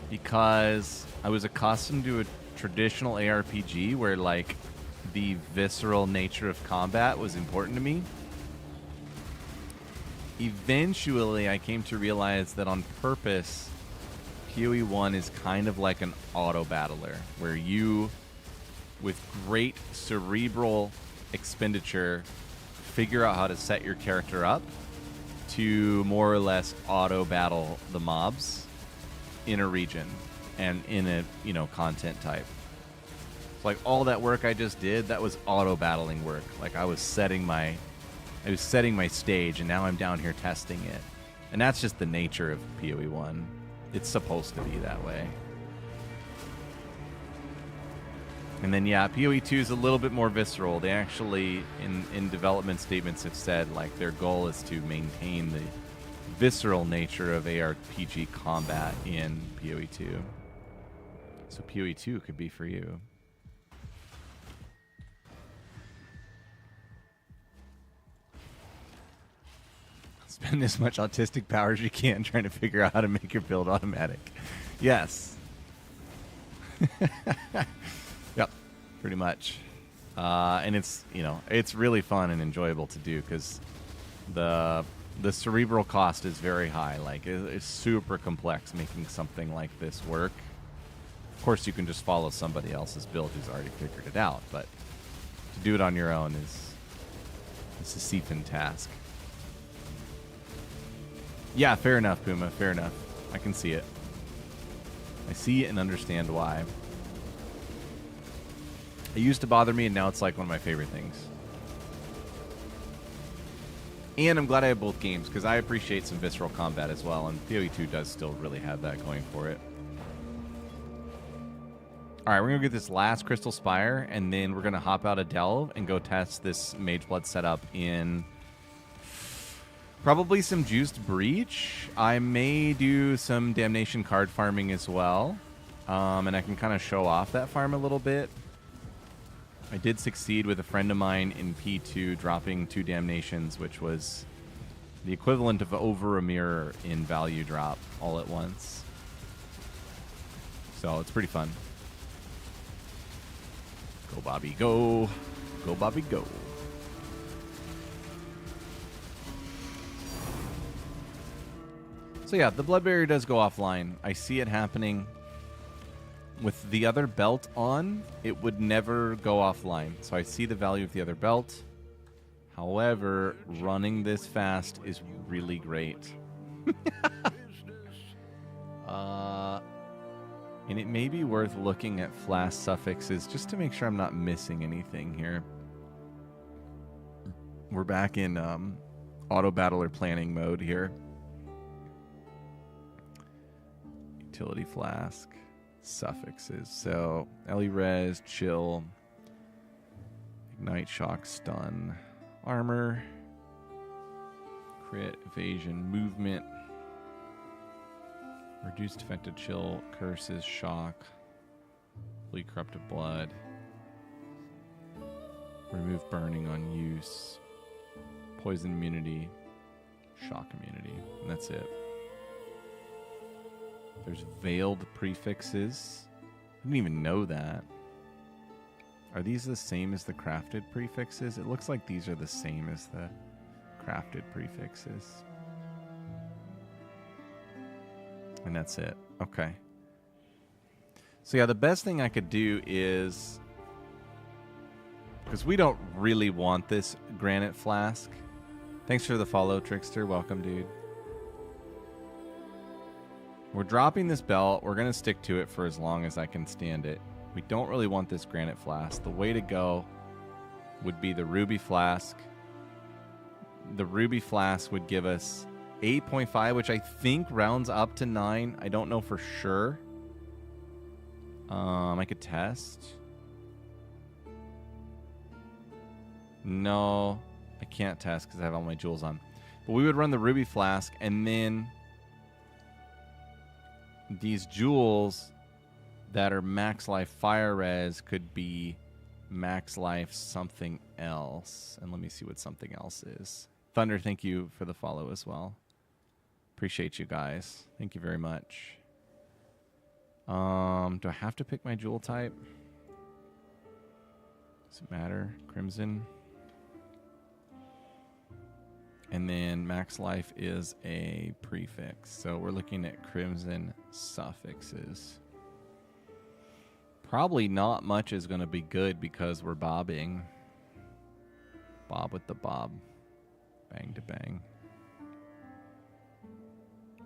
because I was accustomed to a traditional ARPG where like the visceral nature of combat was important to me. Eventually, I came to realize that on purpose, PoE 1 is kind of like an auto-battler where you, with great cerebral expenditure, figure out how to set your character up to more or less auto-battle the mobs in a region and in a, you know, content type. So like all that work I just did, that was auto-battling work. Like I was setting my stage, and now I'm down here testing it. And that's just the nature of PoE 1. It's supposed to be that way. And then, yeah, PoE 2 is a little bit more visceral. They actually, in development statements, have said, like, their goal is to maintain the visceral nature of ARPG combat in PoE 2. So PoE 2 could be for you. Spend as much autistic power as you can trying to figure out how to make your build automatic. Yes. Yep, pretty much. And it's, you know, it's really fun and enjoyable to do because the cerebral cost is very high. Like, it's super complex making something like this work. Of course, you can just follow somebody else's build who's already figured it out, but to do it on your own is a Sisyphean task. Yeah, fair enough, Puma. Fair enough. I can see it. I see and understand why. It used to bother me, and now it's like one of my favorite things. And I'm glad I have both games, because I appreciate some visceral combat as well, and PoE 2 does still really have that going for it. Alright, we're going to get this last Crystal Spire, and then we're going to hop out of Delve and go test this Mage Blood setup in probably some Juiced Breach. I may do some Damnation card farming as well, and I can kind of show off that farm a little bit. I did succeed with a friend of mine in P2 dropping 2 Damnations, which was the equivalent of over a mirror in value drop all at once. So it's pretty fun. Go, Bobby, go. Go, Bobby, go. So yeah, the Blood Barrier does go offline. I see it happening. With the other belt on, it would never go offline. So I see the value of the other belt. However, running this fast is really great. And it may be worth looking at flash suffixes just to make sure I'm not missing anything here. We're back in auto battler planning mode here. Utility flask. Suffixes. So, Ellie Res, Chill, Ignite, Shock, Stun, Armor, Crit, Evasion, Movement, Reduced Effective Chill, Curses, Shock, Flee Corrupted Blood, Remove Burning on use, Poison Immunity, Shock Immunity, and that's it. There's veiled prefixes. I didn't even know that. Are these the same as the crafted prefixes? It looks like these are the same as the crafted prefixes. And that's it. Okay. So yeah, the best thing I could do is... because we don't really want this granite flask. Thanks for the follow, Trickster. Welcome, dude. We're dropping this belt. We're going to stick to it for as long as I can stand it. We don't really want this granite flask. The way to go would be the ruby flask. The ruby flask would give us 8.5, which I think rounds up to 9. I don't know for sure. I could test. No, I can't test because I have all my jewels on. But we would run the ruby flask, and then these jewels that are max life fire res could be max life something else. And let me see what something else is. Thunder, thank you for the follow as well. Appreciate you guys. Thank you very much. Do I have to pick my jewel type? Does it matter? Crimson. And then max life is a prefix. So we're looking at crimson suffixes. Probably not much is going to be good because we're bobbing. Bob with the bob. Bang to bang.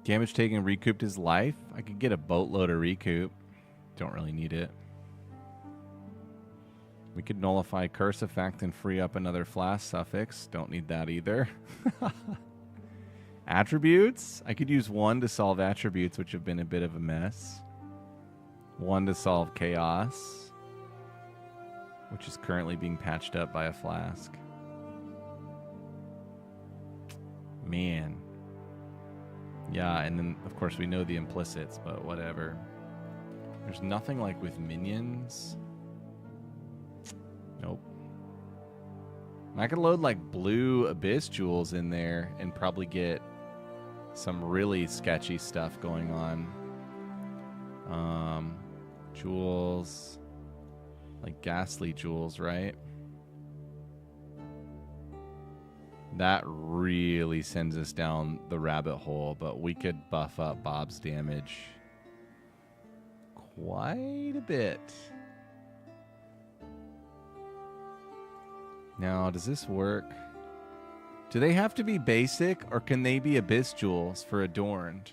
Damage taken recouped his life. I could get a boatload of recoup. Don't really need it. We could nullify curse effect and free up another flash suffix. Don't need that either. Attributes. I could use 1 to solve attributes, which have been a bit of a mess. 1 to solve chaos, which is currently being patched up by a flask. Man. Yeah, and then, of course, we know the implicits, but whatever. There's nothing like with minions. Nope. I could load like blue abyss jewels in there and probably get some really sketchy stuff going on. Jewels, like ghastly jewels, right? That really sends us down the rabbit hole, but we could buff up Bob's damage quite a bit. Now, does this work? Do they have to be basic, or can they be abyss jewels for adorned?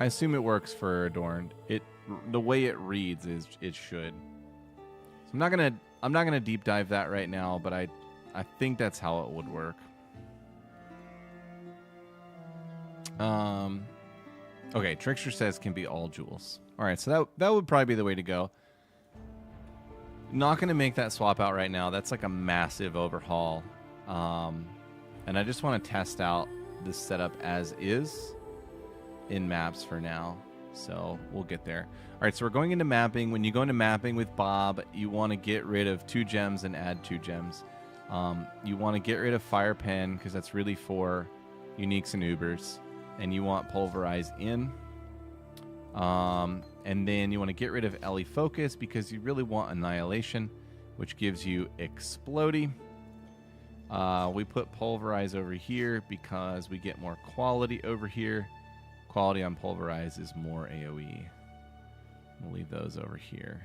I assume it works for adorned. The way it reads is it should. So I'm not gonna deep dive that right now, but I think that's how it would work. Okay, Trickster says can be all jewels. All right, so that would probably be the way to go. Not going to make that swap out right now. That's like a massive overhaul. And I just want to test out this setup as is in maps for now. So we'll get there. All right, so we're going into mapping. When you go into mapping with Bob, you want to get rid of 2 gems and add 2 gems. You want to get rid of Fire Pen because that's really for uniques and Ubers. And you want Pulverize in. And then you want to get rid of Ellie Focus because you really want Annihilation, which gives you Explodey. We put Pulverize over here because we get more quality over here. Quality on Pulverize is more AoE. We'll leave those over here.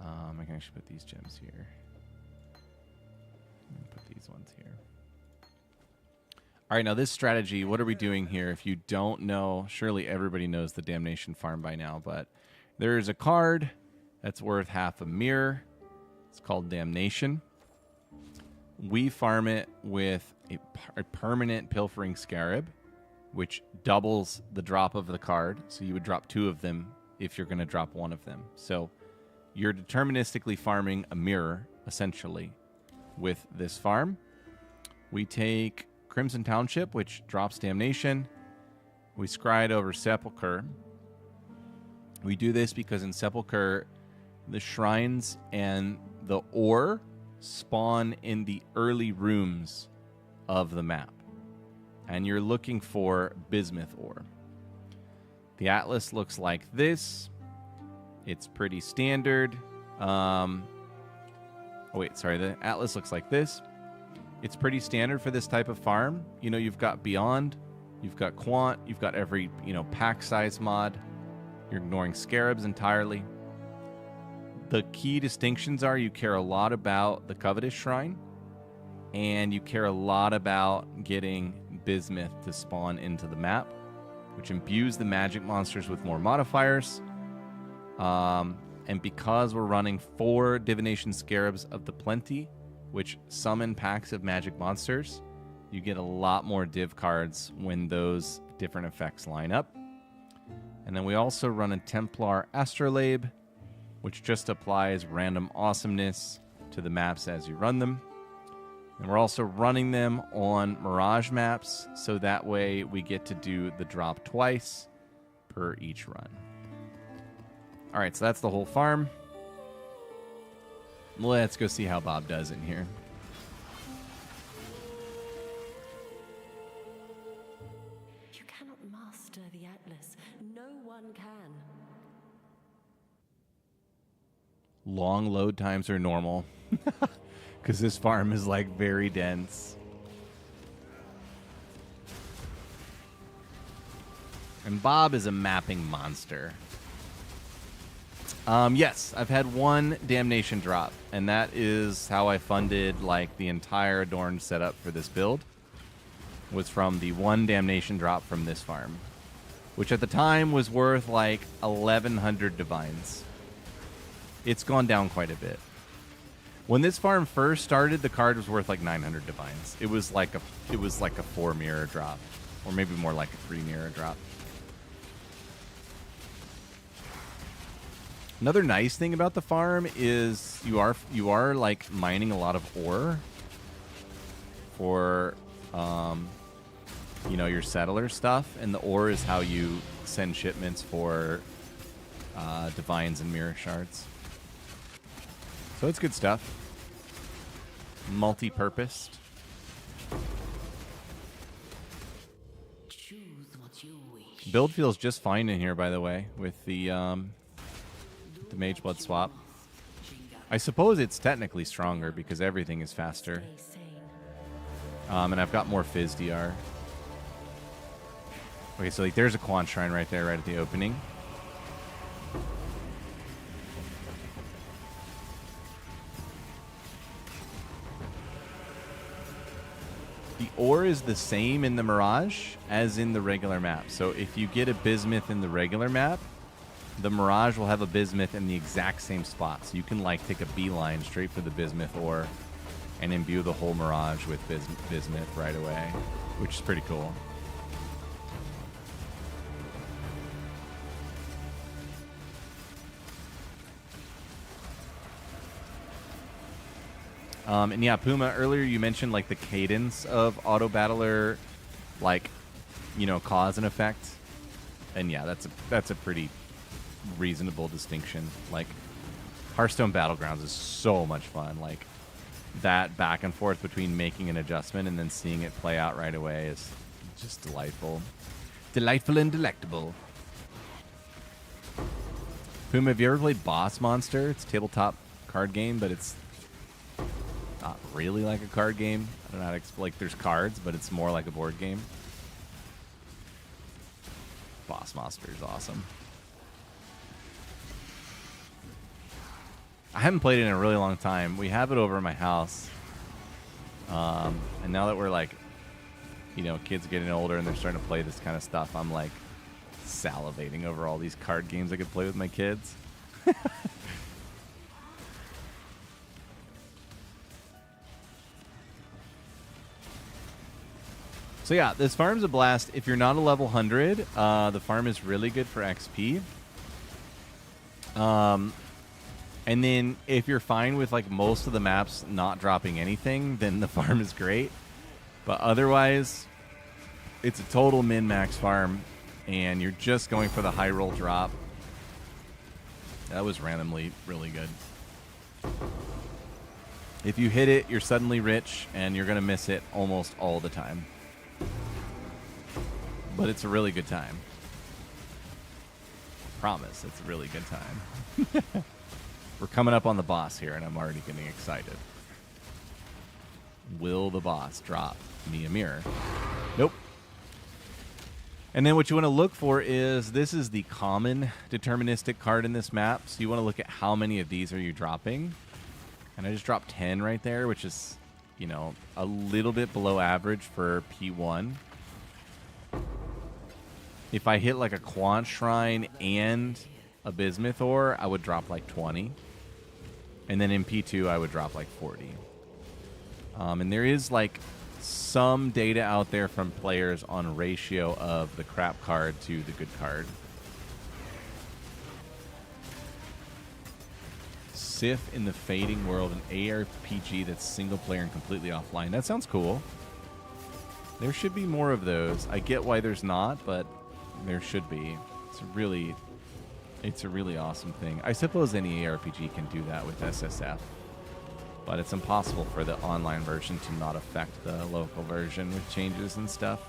I can actually put these gems here. And put these ones here. All right, now this strategy, what are we doing here? If you don't know, surely everybody knows the Damnation farm by now, but there's a card that's worth half a mirror. It's called Damnation. We farm it with a permanent Pilfering Scarab, which doubles the drop of the card. So you would drop 2 of them if you're going to drop 1 of them. So you're deterministically farming a mirror, essentially, with this farm. We take Crimson Township, which drops Damnation. We scry over Sepulchre. We do this because in Sepulchre, the shrines and the ore spawn in the early rooms of the map. And you're looking for bismuth ore. The atlas looks like this. It's pretty standard. The atlas looks like this. It's pretty standard for this type of farm. You know, you've got Beyond, you've got Quant, you've got every, pack size mod. You're ignoring Scarabs entirely. The key distinctions are you care a lot about the Covetous Shrine, and you care a lot about getting bismuth to spawn into the map, which imbues the magic monsters with more modifiers. And because we're running 4 Divination Scarabs of the Plenty, which summon packs of magic monsters, you get a lot more div cards when those different effects line up. And then we also run a Templar Astrolabe, which just applies random awesomeness to the maps as you run them. And we're also running them on Mirage maps, so that way we get to do the drop twice per each run. All right, so that's the whole farm. Let's go see how Bob does in here. You cannot master the Atlas. No one can. Long load times are normal. Because this farm is like very dense. And Bob is a mapping monster. Yes, I've had 1 Damnation drop, and that is how I funded like the entire Adorned setup for this build. Was from the 1 Damnation drop from this farm, which at the time was worth like 1,100 divines. It's gone down quite a bit. When this farm first started, the card was worth like 900 divines. It was like a 4 mirror drop, or maybe more like a 3 mirror drop. Another nice thing about the farm is you are like mining a lot of ore for your settler stuff, and the ore is how you send shipments for divines and mirror shards. So it's good stuff. Multi-purposed. Choose what you wish. Build feels just fine in here, by the way, with the Mage Blood swap. I suppose it's technically stronger because everything is faster. And I've got more Fizz DR. Okay, so like there's a Quant Shrine right there, right at the opening. The ore is the same in the Mirage as in the regular map. So if you get a bismuth in the regular map, the Mirage will have a bismuth in the exact same spot. So you can like take a beeline straight for the bismuth ore and imbue the whole Mirage with bismuth right away, which is pretty cool. And yeah, Puma, earlier you mentioned like the cadence of auto battler, like, cause and effect. And yeah, that's a pretty reasonable distinction. Like, Hearthstone Battlegrounds is so much fun. Like, that back and forth between making an adjustment and then seeing it play out right away is just delightful. Delightful and delectable. Puma, have you ever played Boss Monster? It's a tabletop card game, but it's not really like a card game. I don't know how to explain. Like, there's cards, but it's more like a board game. Boss Monster is awesome. I haven't played it in a really long time. We have it over at my house. And now that we're like, kids are getting older and they're starting to play this kind of stuff, I'm like salivating over all these card games I could play with my kids. So yeah, this farm's a blast. If you're not a level 100, the farm is really good for XP. And then if you're fine with like most of the maps not dropping anything, then the farm is great. But otherwise, it's a total min-max farm, and you're just going for the high roll drop. That was randomly really good. If you hit it, you're suddenly rich, and you're going to miss it almost all the time. But it's a really good time. Promise, it's a really good time. We're coming up on the boss here, and I'm already getting excited. Will the boss drop me a mirror? Nope. And then what you want to look for is, this is the common deterministic card in this map. So you want to look at how many of these are you dropping. And I just dropped 10 right there, which is, a little bit below average for P1. If I hit like a Quant Shrine and a Bismuth ore, I would drop like 20. And then in P2, I would drop like 40. And there is like some data out there from players on ratio of the crap card to the good card. Sif in the Fading World, an ARPG that's single player and completely offline. That sounds cool. There should be more of those. I get why there's not, but there should be. It's a really awesome thing. I suppose any ARPG can do that with SSF, but it's impossible for the online version to not affect the local version with changes and stuff.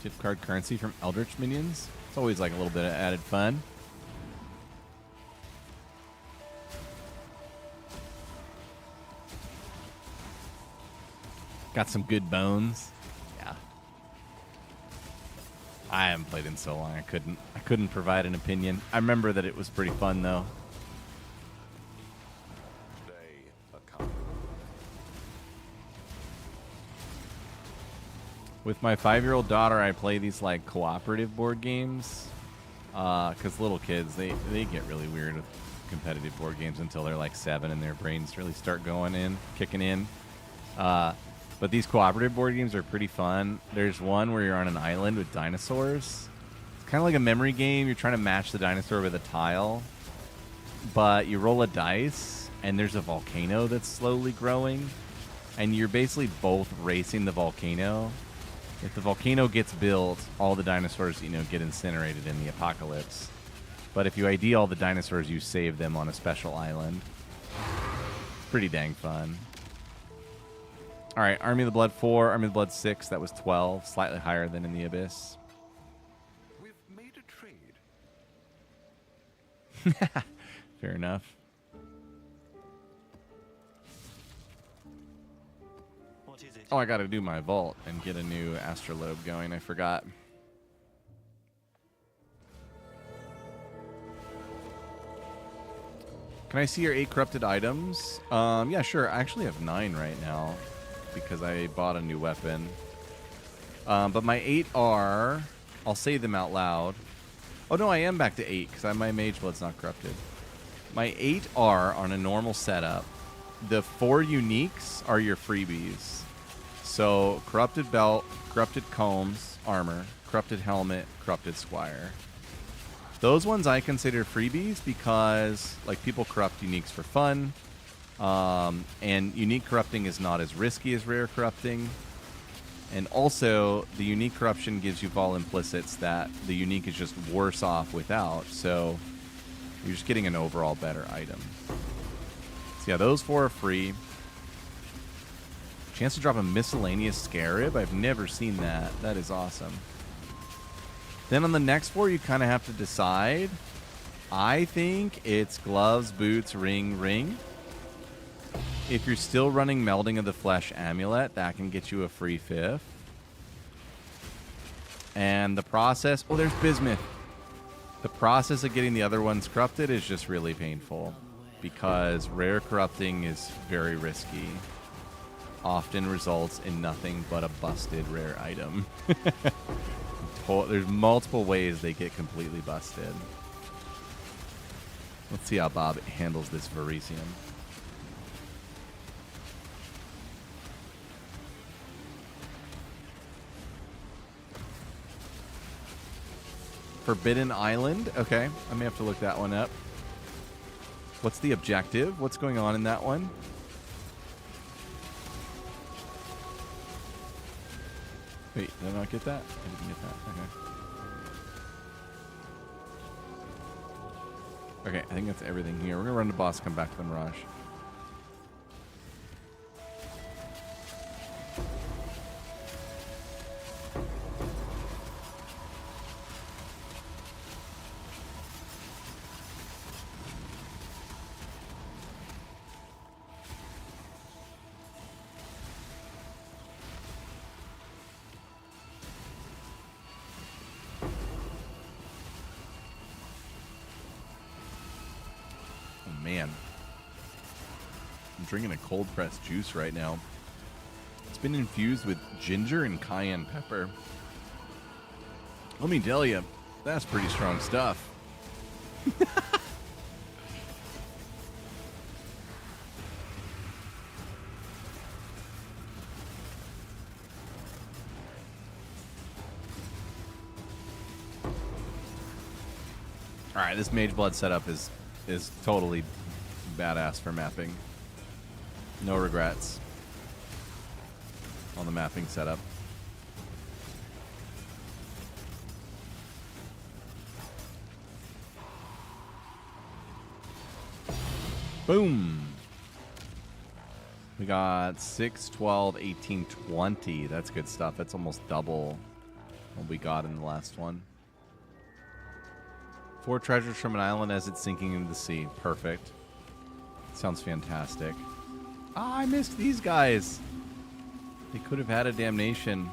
Gift card currency from Eldritch minions. It's always like a little bit of added fun. Got some good bones. Yeah. I haven't played in so long. I couldn't provide an opinion. I remember that it was pretty fun though. With my 5-year-old daughter, I play these like cooperative board games. Because little kids, they get really weird with competitive board games until they're like 7 and their brains really start kicking in. But these cooperative board games are pretty fun. There's one where you're on an island with dinosaurs. It's kind of like a memory game. You're trying to match the dinosaur with a tile. But you roll a dice, and there's a volcano that's slowly growing. And you're basically both racing the volcano. If the volcano gets built, all the dinosaurs, get incinerated in the apocalypse. But if you ID all the dinosaurs, you save them on a special island. It's pretty dang fun. All right, Army of the Blood 4, Army of the Blood 6, that was 12, slightly higher than in the Abyss. We've made a trade. Fair enough. What is it? Oh, I got to do my vault and get a new astrolabe going. I forgot. Can I see your 8 corrupted items? Yeah, sure. I actually have 9 right now because I bought a new weapon. But my 8 are... I'll say them out loud. Oh, no, I am back to 8 because my mage blood's not corrupted. My 8 are on a normal setup. the 4 uniques are your freebies. So corrupted belt, corrupted combs, armor, corrupted helmet, corrupted squire. Those ones I consider freebies because like people corrupt uniques for fun. And unique corrupting is not as risky as rare corrupting. And also, the unique corruption gives you vol implicits that the unique is just worse off without. So you're just getting an overall better item. So yeah, those 4 are free. Chance to drop a miscellaneous scarab. I've never seen that. That is awesome. Then on the next 4, you kind of have to decide. I think it's gloves, boots, ring. If you're still running Melding of the Flesh Amulet, that can get you a free 5th. And the process... Oh, there's Bismuth. The process of getting the other ones corrupted is just really painful. Because rare corrupting is very risky. Often results in nothing but a busted rare item. There's multiple ways they get completely busted. Let's see how Bob handles this Verisium. Forbidden Island. Okay, I may have to look that one up. What's the objective? What's going on in that one? Wait, did I not get that? I didn't get that. Okay. Okay, I think that's everything here. We're going to run the boss, come back to the Mirage. Man, I'm drinking a cold pressed juice right now. It's been infused with ginger and cayenne pepper. Let me tell you, that's pretty strong stuff. All right, this Mage Blood setup is totally badass for mapping. No regrets on the mapping setup. Boom. We got 6, 12, 18, 20. That's good stuff. That's almost double what we got in the last one. 4 treasures from an island as it's sinking into the sea. Perfect. Sounds fantastic. Ah, I missed these guys. They could have had a damnation.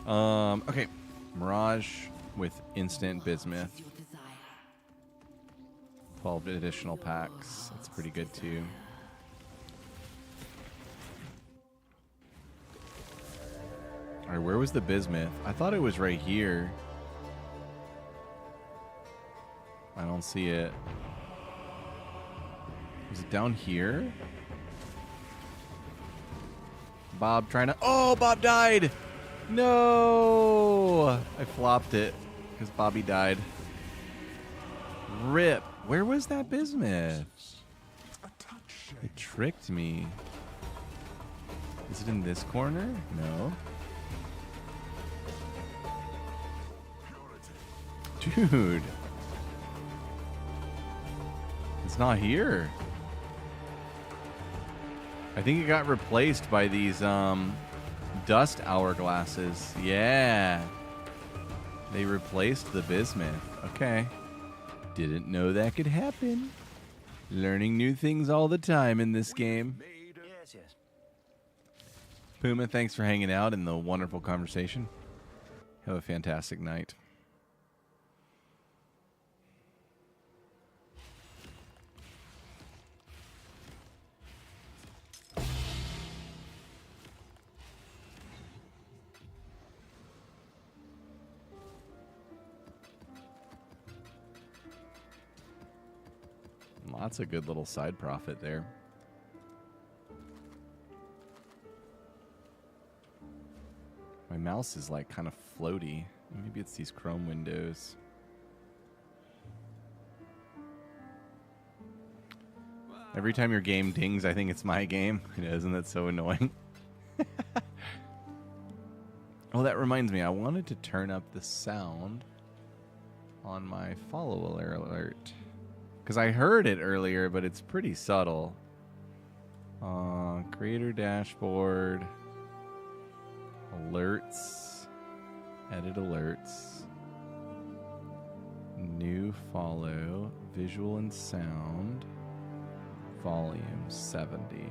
Okay. Mirage with instant bismuth. 12 additional packs. That's pretty good too. Alright, where was the bismuth? I thought it was right here. I don't see it. Is it down here? Bob trying to... Oh, Bob died! No! I flopped it because Bobby died. Rip. Where was that bismuth? It tricked me. Is it in this corner? No. Dude. It's not here. I think it got replaced by these dust hourglasses. Yeah. They replaced the bismuth. Okay. Didn't know that could happen. Learning new things all the time in this game. Yes, yes. Puma, thanks for hanging out and the wonderful conversation. Have a fantastic night. Lots of good little side profit there. My mouse is like kind of floaty. Maybe it's these Chrome windows. Every time your game dings, I think it's my game. Isn't that so annoying? Oh, that reminds me. I wanted to turn up the sound on my follow alert. Because I heard it earlier, but it's pretty subtle. Creator dashboard. Alerts. Edit alerts. New follow. Visual and sound. Volume 70.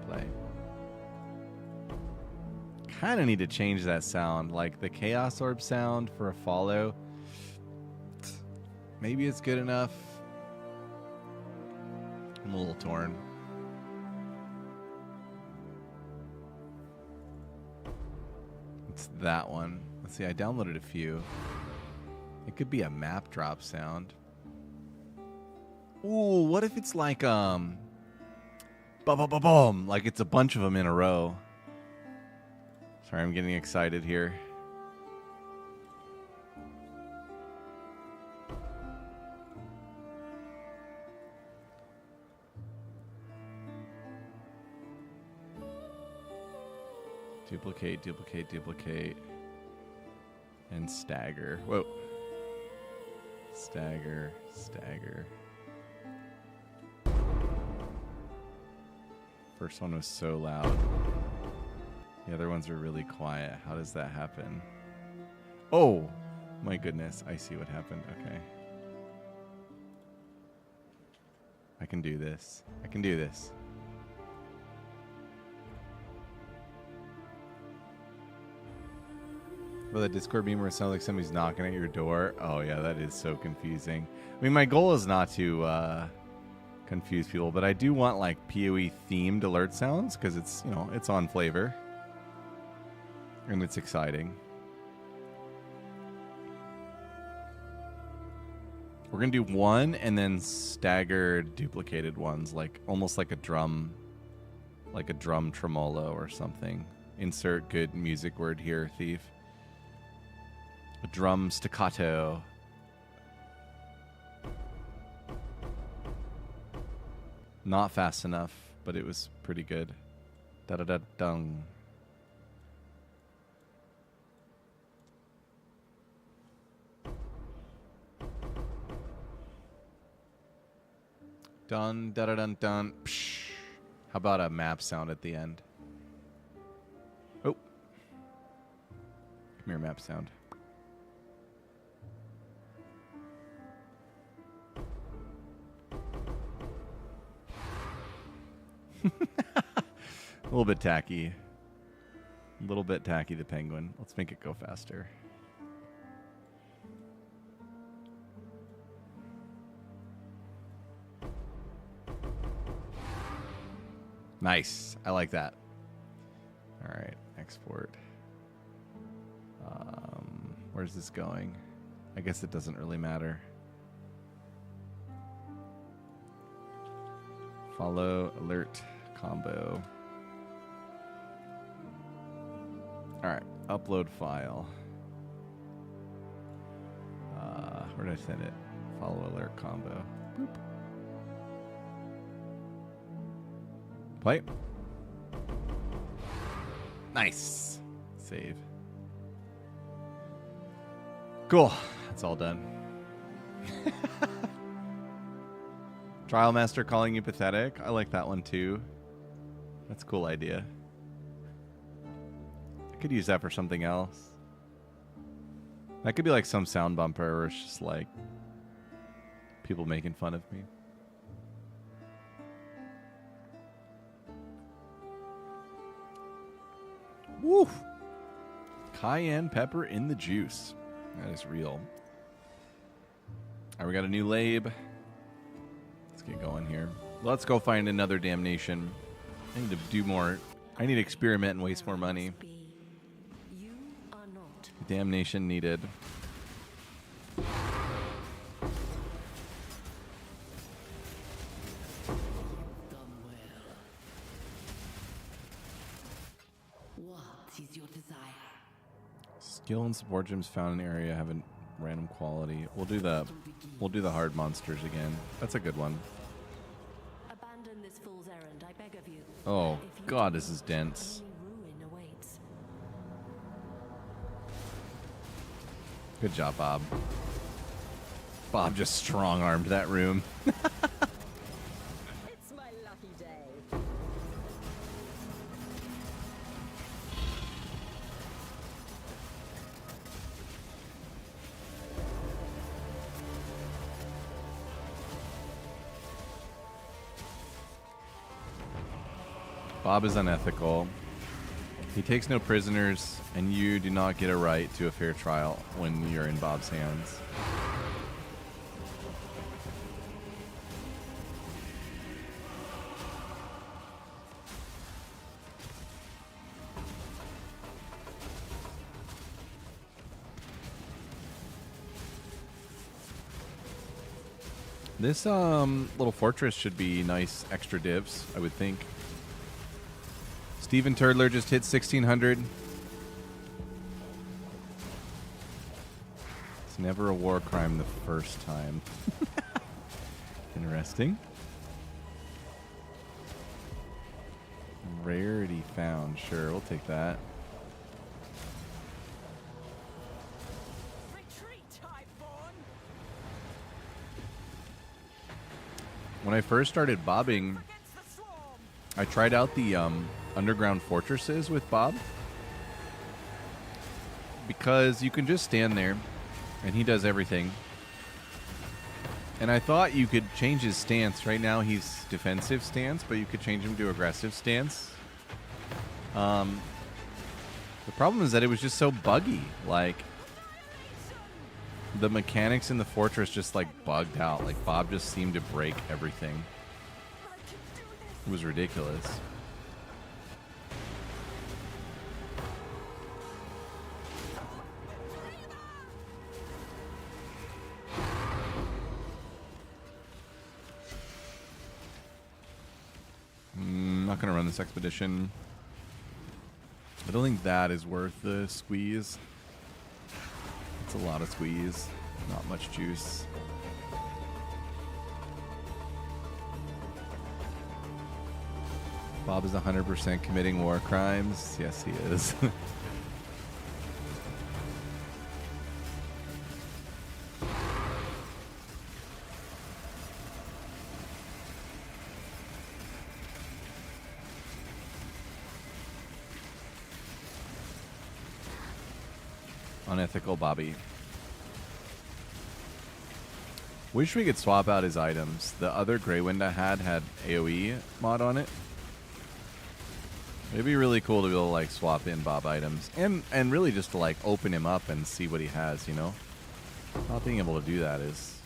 Play. Kind of need to change that sound. Like the Chaos Orb sound for a follow. Maybe it's good enough. I'm a little torn. It's that one. Let's see, I downloaded a few. It could be a map drop sound. Ooh, what if it's like boom, like it's a bunch of them in a row. Sorry, I'm getting excited here. Duplicate, duplicate, duplicate. And stagger. Whoa. Stagger, stagger. First one was so loud. The other ones were really quiet. How does that happen? Oh, my goodness. I see what happened. Okay. I can do this. I can do this. Well, that Discord beamer would sound like somebody's knocking at your door. Oh, yeah, that is so confusing. I mean, my goal is not to confuse people, but I do want, like, PoE themed alert sounds because it's, you know, it's on flavor. And it's exciting. We're going to do one and then staggered duplicated ones, like almost like a drum tremolo or something. Insert good music word here, thief. A drum staccato. Not fast enough, but it was pretty good. Da-da-da-dung. Dun, da da dun dun. Psh. How about a map sound at the end? Oh. Come here, map sound. A little bit tacky. A little bit tacky, the penguin. Let's make it go faster. Nice. I like that. All right. Export. Where's this going? I guess it doesn't really matter. Follow alert combo. All right. Upload file. Where did I send it? Follow alert combo. Boop. Play. Nice. Save. Cool. That's all done. Trial Master calling you pathetic. I like that one too. That's a cool idea. I could use that for something else. That could be like some sound bumper where it's just like people making fun of me. Woo! Cayenne pepper in the juice. That is real. All right, we got a new lab. Let's get going here. Let's go find another damnation. I need to do more. I need to experiment and waste more money. You are not. Damnation needed. Done well. What is your desire? Skill and support gems found in area have a random quality. We'll do the hard monsters again. That's a good one. Abandon this fool's errand, I beg of you. Oh If you god, do, this is dense. only ruin awaits. Good job, Bob. Bob just strong-armed that room. It's my lucky day. Bob is unethical. He takes no prisoners, and you do not get a right to a fair trial when you're in Bob's hands. This little fortress should be nice extra divs, I would think. Steven Turdler just hit 1600. It's never a war crime the first time. Interesting. Rarity found. Sure, we'll take that. When I first started bobbing, I tried out the underground fortresses with Bob, because you can just stand there and he does everything. And I thought you could change his stance. Right now he's defensive stance, but you could change him to aggressive stance. The problem is that it was just so buggy. Like, the mechanics in the fortress just like bugged out. Like, Bob just seemed to break everything. It was ridiculous. Not gonna run this expedition. I don't think that is worth the squeeze. It's a lot of squeeze, not much juice. Bob is 100% committing war crimes. Yes, he is. Unethical Bobby. Wish we could swap out his items. The other Grey Wind I had AoE mod on it. It'd be really cool to be able to like swap in Bob items and really just to like open him up and see what he has, you know? Not being able to do that is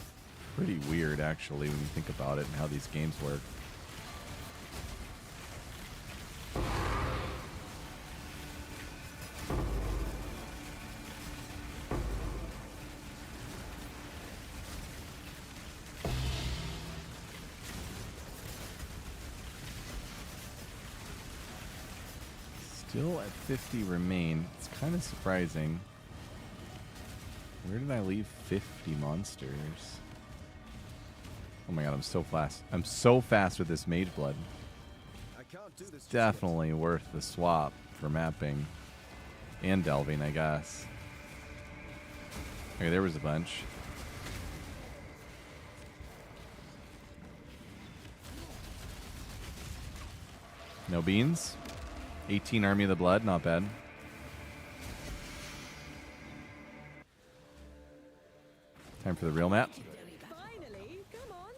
pretty weird actually when you think about it and how these games work. Still at 50 remain. It's kind of surprising. Where did I leave 50 monsters? Oh my god, I'm so fast. I'm so fast with this Mage Blood. It's definitely worth the swap for mapping. And delving, I guess. Okay, there was a bunch. No beans? 18 Army of the Blood, not bad. Time for the real map. Finally, come on.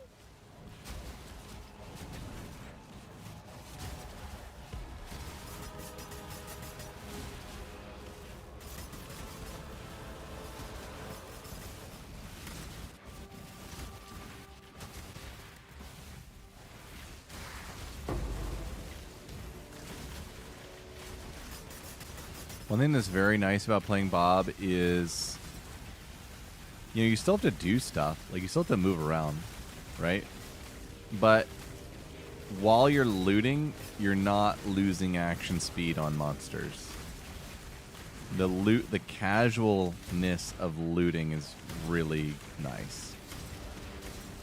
One thing that's very nice about playing Bob is, you know, you still have to do stuff. Like, you still have to move around, right? But while you're looting, you're not losing action speed on monsters. The loot, the casualness of looting is really nice.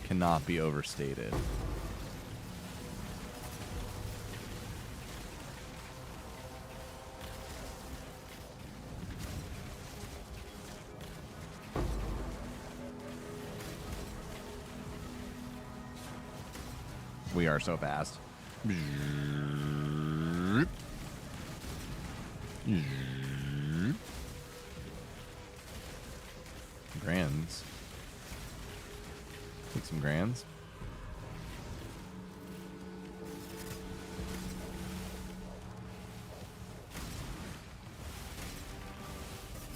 Cannot be overstated. We are so fast. Grands. Take some grands.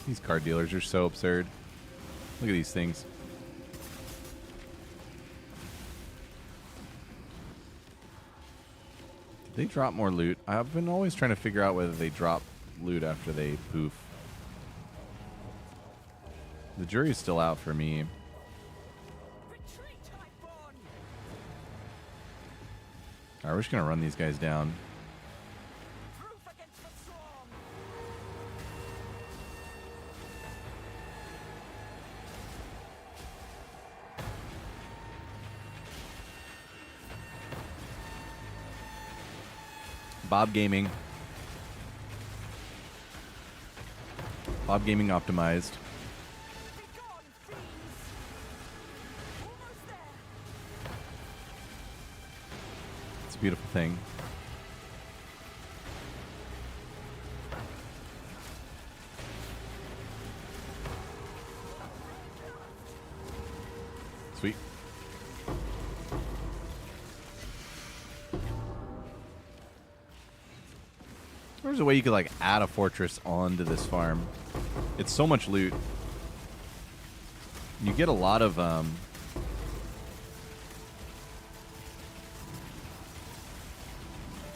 These card dealers are so absurd. Look at these things. Did they drop more loot? I've been always trying to figure out whether they drop loot after they poof. The jury's still out for me. Alright, we're just gonna run these guys down. Bob Gaming. Bob Gaming optimized. It's a beautiful thing. Sweet. There's a way you could like add a fortress onto this farm. It's so much loot. You get a lot of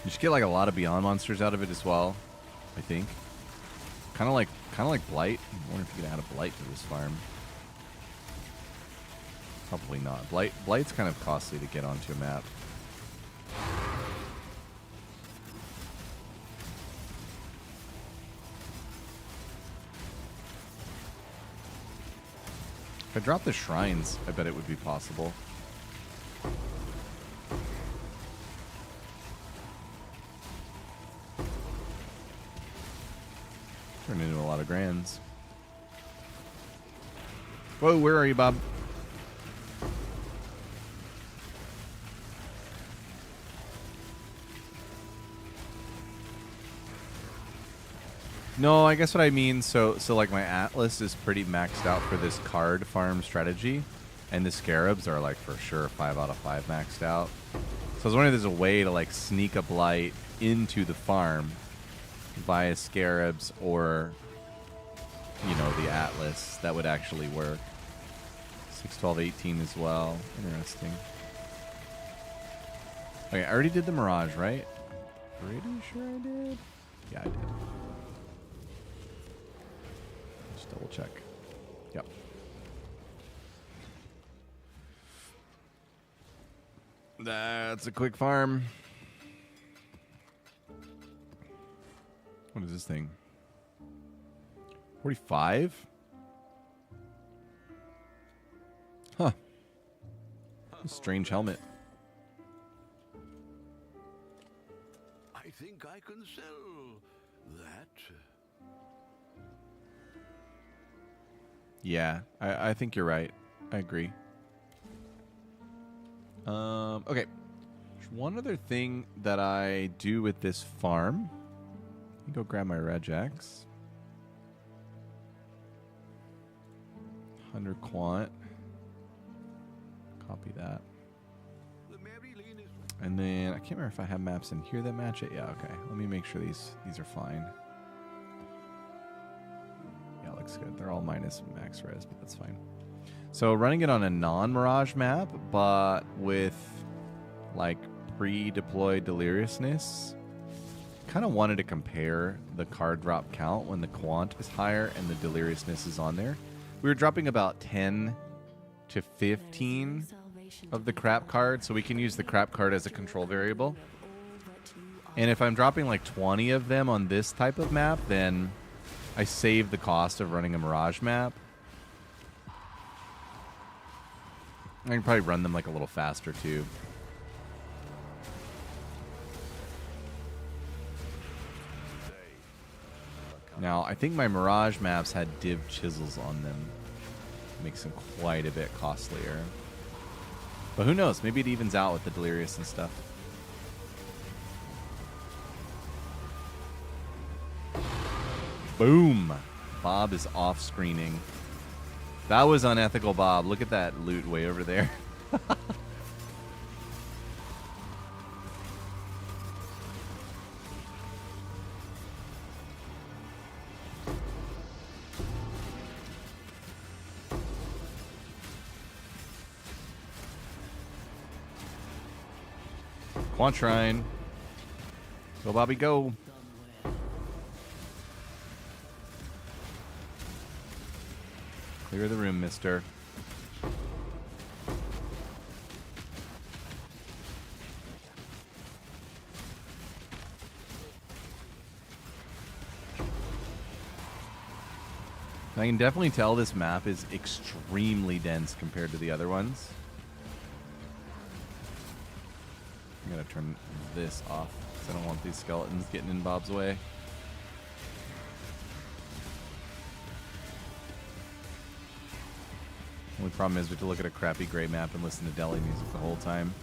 you should get like a lot of Beyond monsters out of it as well, I think. Kind of like Blight. I wonder if you could add a Blight to this farm. Probably not. Blight's kind of costly to get onto a map. If I drop the shrines, I bet it would be possible. Turn into a lot of grands. Whoa, where are you, Bob? No, I guess what I mean, so like my Atlas is pretty maxed out for this card farm strategy, and the Scarabs are like for sure 5 out of 5 maxed out. So I was wondering if there's a way to like sneak a Blight into the farm via Scarabs or, you know, the Atlas that would actually work. 6, 12, 18 as well. Interesting. Okay, I already did the Mirage, right? Pretty sure I did. Yeah, I did. Double check. Yep. That's a quick farm. What is this thing? 45? Huh. A strange helmet. I think I can sell that. Yeah, I think you're right. I agree. Okay. There's one other thing that I do with this farm. Let me go grab my regex. 100 quant. Copy that. And then I can't remember if I have maps in here that match it. Yeah, okay. Let me make sure these are fine. Yeah, looks good. They're all minus max res, but that's fine. So running it on a non-Mirage map, but with like pre-deployed deliriousness. Kind of wanted to compare the card drop count when the quant is higher and the deliriousness is on there. We were dropping about 10 to 15 of the crap card, so we can use the crap card as a control variable. And if I'm dropping like 20 of them on this type of map, then I saved the cost of running a Mirage map. I can probably run them like a little faster too. Now, I think my Mirage maps had div chisels on them. Makes them quite a bit costlier. But who knows? Maybe it evens out with the Delirious and stuff. Boom! Bob is off screening. That was unethical, Bob. Look at that loot way over there. Quantrine. Go, Bobby, go. Clear the room, mister. I can definitely tell this map is extremely dense compared to the other ones. I'm going to turn this off because I don't want these skeletons getting in Bob's way. Only problem is we have to look at a crappy gray map and listen to deli music the whole time.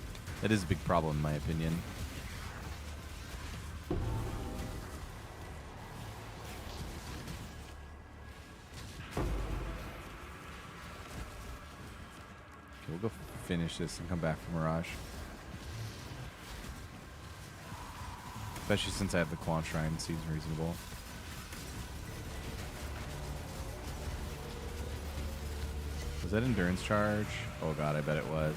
That is a big problem in my opinion. Okay, we'll go finish this and come back for Mirage. Especially since I have the Quantrine, seems reasonable. Was that endurance charge? Oh god, I bet it was.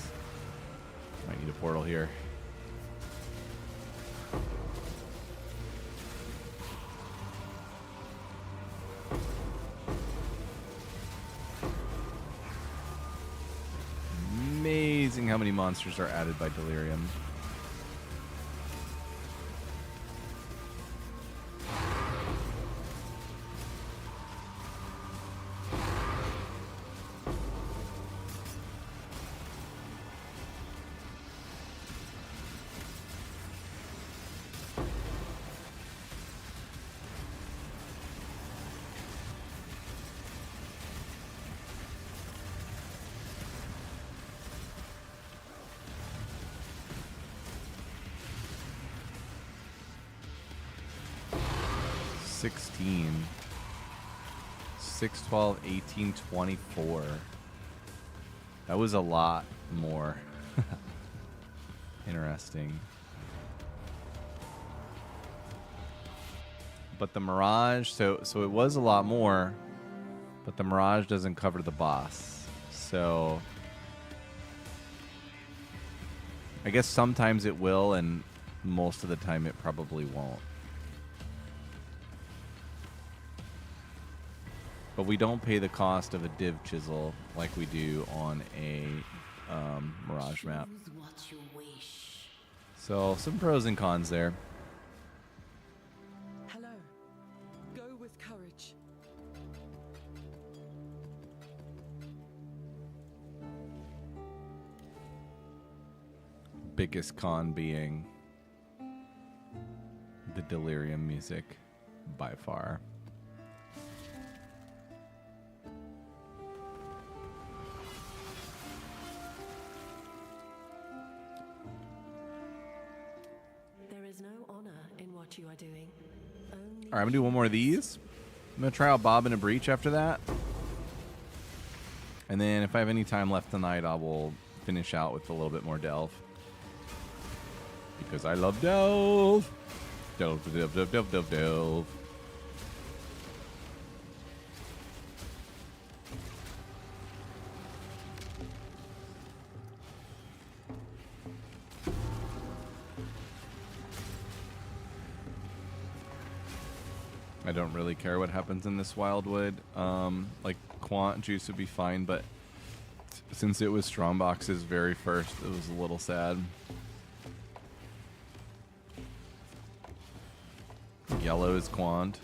Might need a portal here. Amazing how many monsters are added by Delirium. $16, 6, 12, 18, 24. That was a lot more. Interesting. But the Mirage, so it was a lot more, but the Mirage doesn't cover the boss. So I guess sometimes it will, and most of the time it probably won't. But we don't pay the cost of a div chisel like we do on a Mirage map. So some pros and cons there. Hello. Go with courage. Biggest con being the Delirium music by far. You are doing. All right, I'm gonna do one more of these. I'm gonna try out Bob in a Breach after that, and then if I have any time left tonight, I will finish out with a little bit more Delve because I love Delve. Delve, Delve, Delve, Delve, Delve, Delve. I don't really care what happens in this Wildwood. Like Quant Juice would be fine, but since it was Strombox's very first, it was a little sad. Yellow is Quant.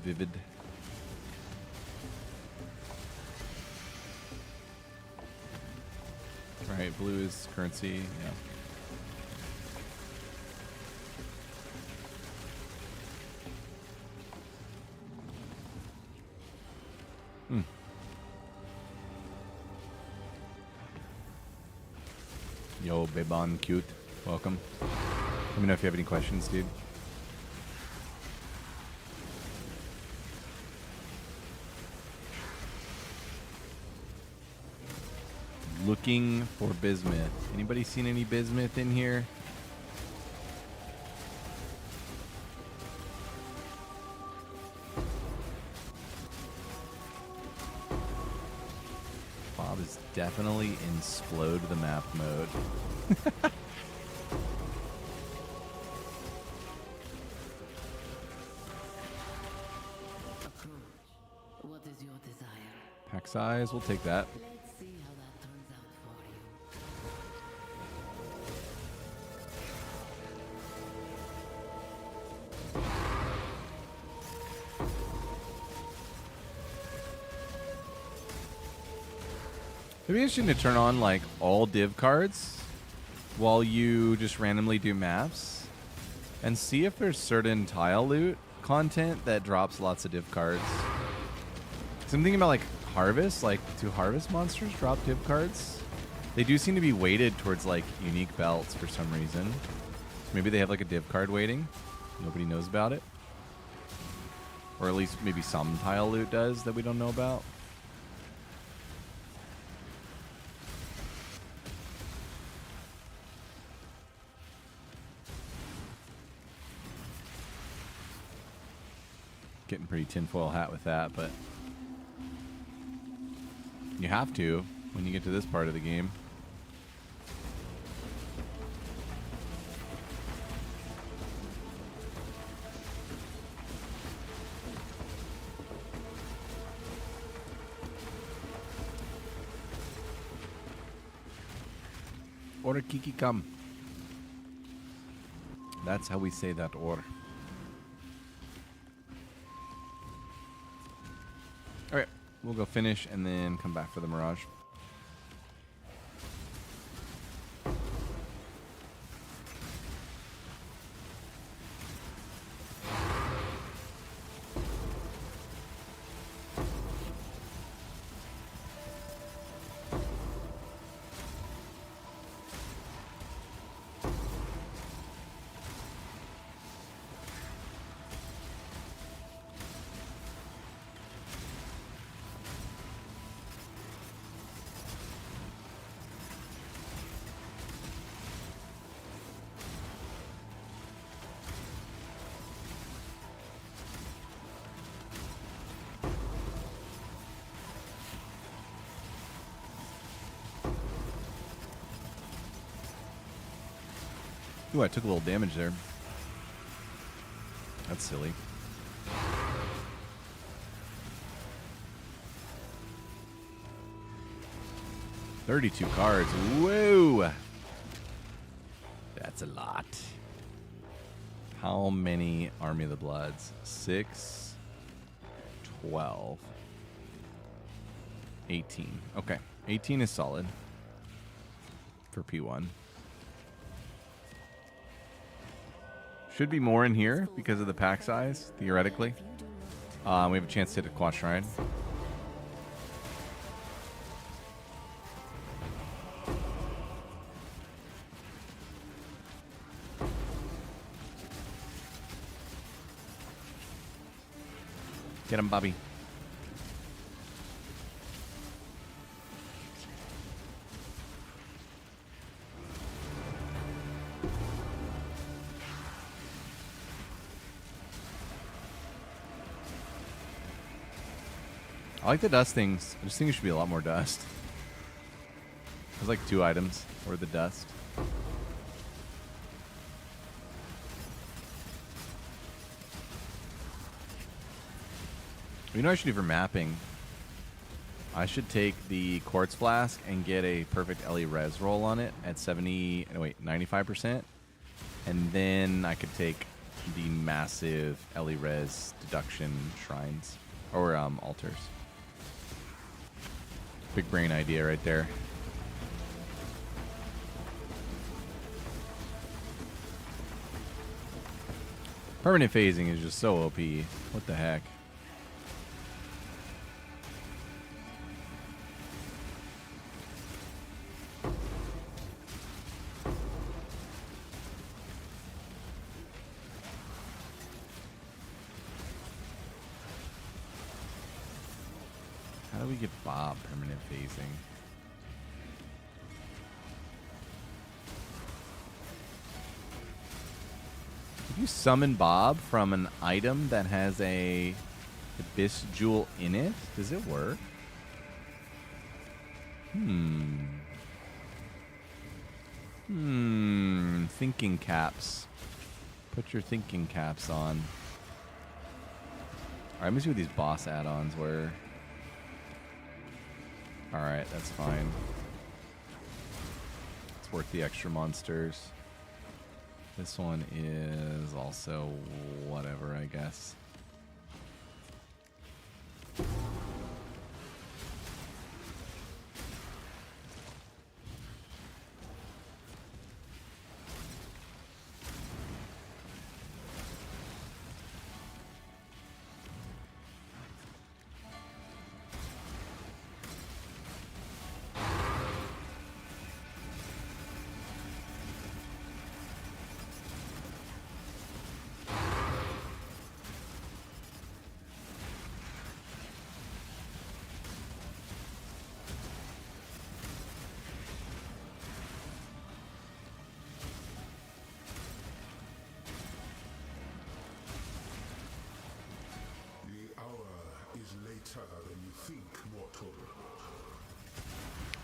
Vivid. Right, blue is currency. Yeah. Hmm. Yo, Bebon, cute. Welcome. Let me know if you have any questions, dude. Looking for bismuth. Anybody seen any bismuth in here? Bob is definitely in Splode the map mode. What is your desire? Pack size, we'll take that. Let's see how that turns out for you. It'd be interesting to turn on like all div cards while you just randomly do maps and see if there's certain tile loot content that drops lots of div cards. So I'm thinking about like harvest, like do harvest monsters drop div cards? They do seem to be weighted towards like unique belts for some reason. So maybe they have like a div card weighting. Nobody knows about it. Or at least maybe some tile loot does that we don't know about. Getting pretty tinfoil hat with that, but you have to when you get to this part of the game. Order Kiki come. That's how we say that order. Alright, we'll go finish and then come back for the Mirage. Ooh, I took a little damage there. That's silly. $32 cards. Whoa! That's a lot. How many Army of the Bloods? 6, 12, 18. Okay, 18 is solid for P1. Should be more in here because of the pack size, theoretically. We have a chance to hit a quad shrine. Get him, Bobby. I like the dust things. I just think it should be a lot more dust. There's like 2 items for the dust. You know what I should do for mapping? I should take the quartz flask and get a perfect LE res roll on it at 95%. And then I could take the massive Res deduction shrines or altars. Big brain idea right there. Permanent phasing is just so OP. What the heck? How do we get Bob permanent phasing? If you summon Bob from an item that has a Abyss Jewel in it, does it work? Thinking caps. Put your thinking caps on. Alright, let me see what these boss add-ons were. Alright, that's fine. It's worth the extra monsters. This one is also whatever, I guess.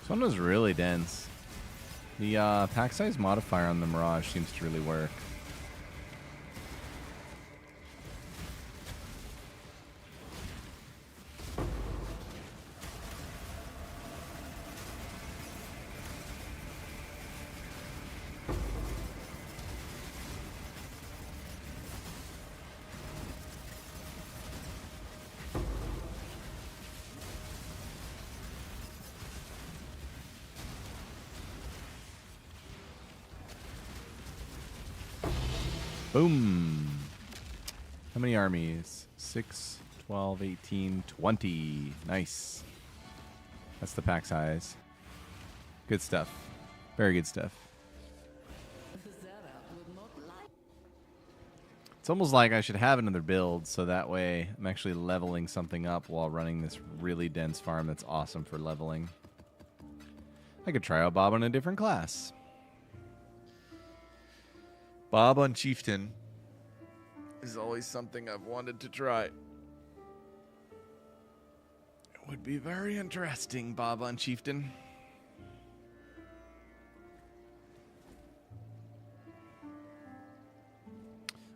This one was really dense. The pack size modifier on the Mirage seems to really work. Boom. How many armies? 6, 12, 18, 20. Nice. That's the pack size. Good stuff. Very good stuff. It's almost like I should have another build so that way I'm actually leveling something up while running this really dense farm that's awesome for leveling. I could try out Bob on a different class. Bob on Chieftain is always something I've wanted to try. It would be very interesting, Bob on Chieftain.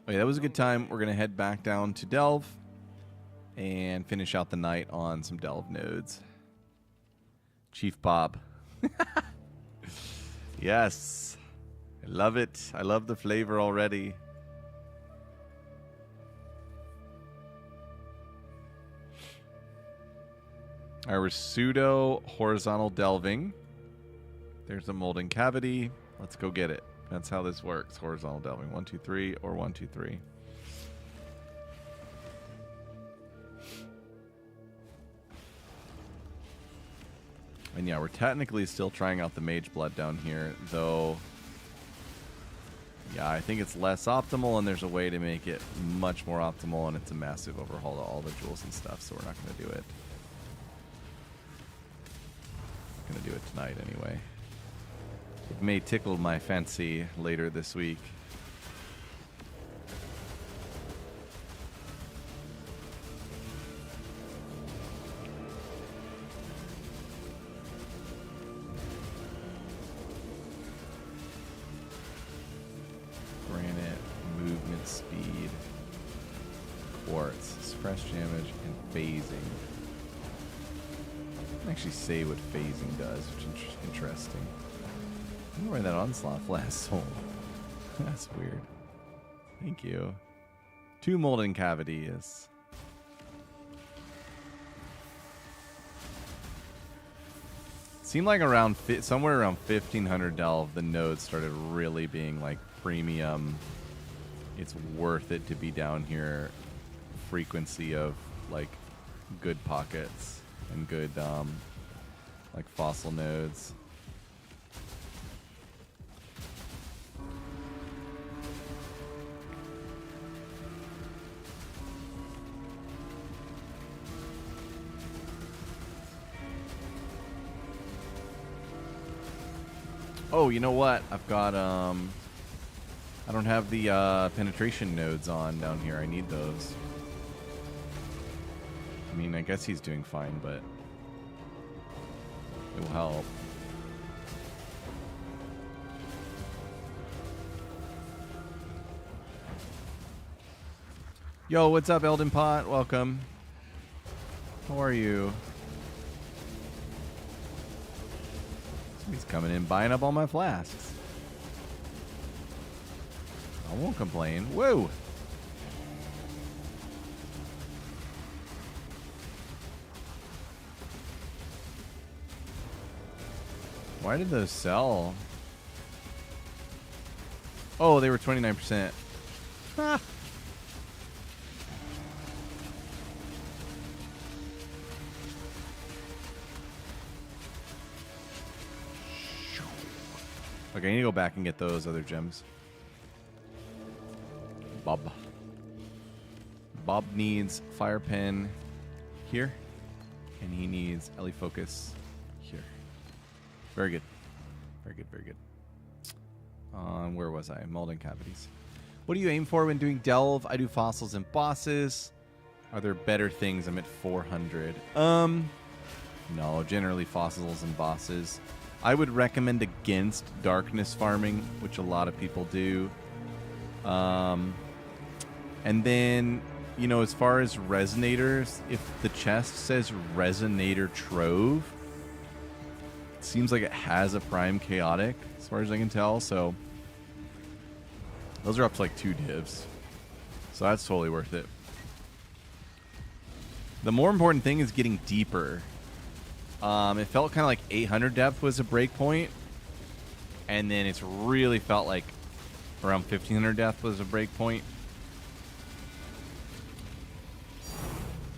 Okay, that was a good time. We're going to head back down to Delve and finish out the night on some Delve nodes. Chief Bob. Yes. I love it. I love the flavor already. All right, we're pseudo horizontal delving. There's a molding cavity. Let's go get it. That's how this works. Horizontal delving. 1, 2, 3, or 1, 2, 3. And yeah, we're technically still trying out the Mage Blood down here, though. Yeah, I think it's less optimal, and there's a way to make it much more optimal, and it's a massive overhaul to all the jewels and stuff, so we're not going to do it. Going to do it tonight anyway. It may tickle my fancy later this week. Speed, quartz, suppress damage, and phasing. I can actually say what phasing does, which is interesting. I wonder why that onslaught flask sold. That's weird. Thank you. 2 molten cavities. Seemed like around somewhere around 1500 delve, the nodes started really being like premium. It's worth it to be down here. Frequency of like good pockets and good like fossil nodes. Oh, you know what? I've got I don't have the penetration nodes on down here. I need those. I mean, I guess he's doing fine, but it will help. Yo, what's up, Elden Pot? Welcome. How are you? He's coming in, buying up all my flasks. I won't complain. Whoa! Why did those sell? Oh, they were 29%. Ha! Okay, I need to go back and get those other gems. Bob. Bob needs fire pen here. And he needs Ellie focus here. Very good. Very good, very good. Where was I? Molding cavities. What do you aim for when doing delve? I do fossils and bosses. Are there better things? I'm at 400. No, generally fossils and bosses. I would recommend against darkness farming, which a lot of people do. And then, you know, as far as resonators, if the chest says resonator trove, it seems like it has a prime chaotic, as far as I can tell. So those are up to like 2 divs. So that's totally worth it. The more important thing is getting deeper. It felt kind of like 800 depth was a break point, and then it's really felt like around 1500 depth was a break point.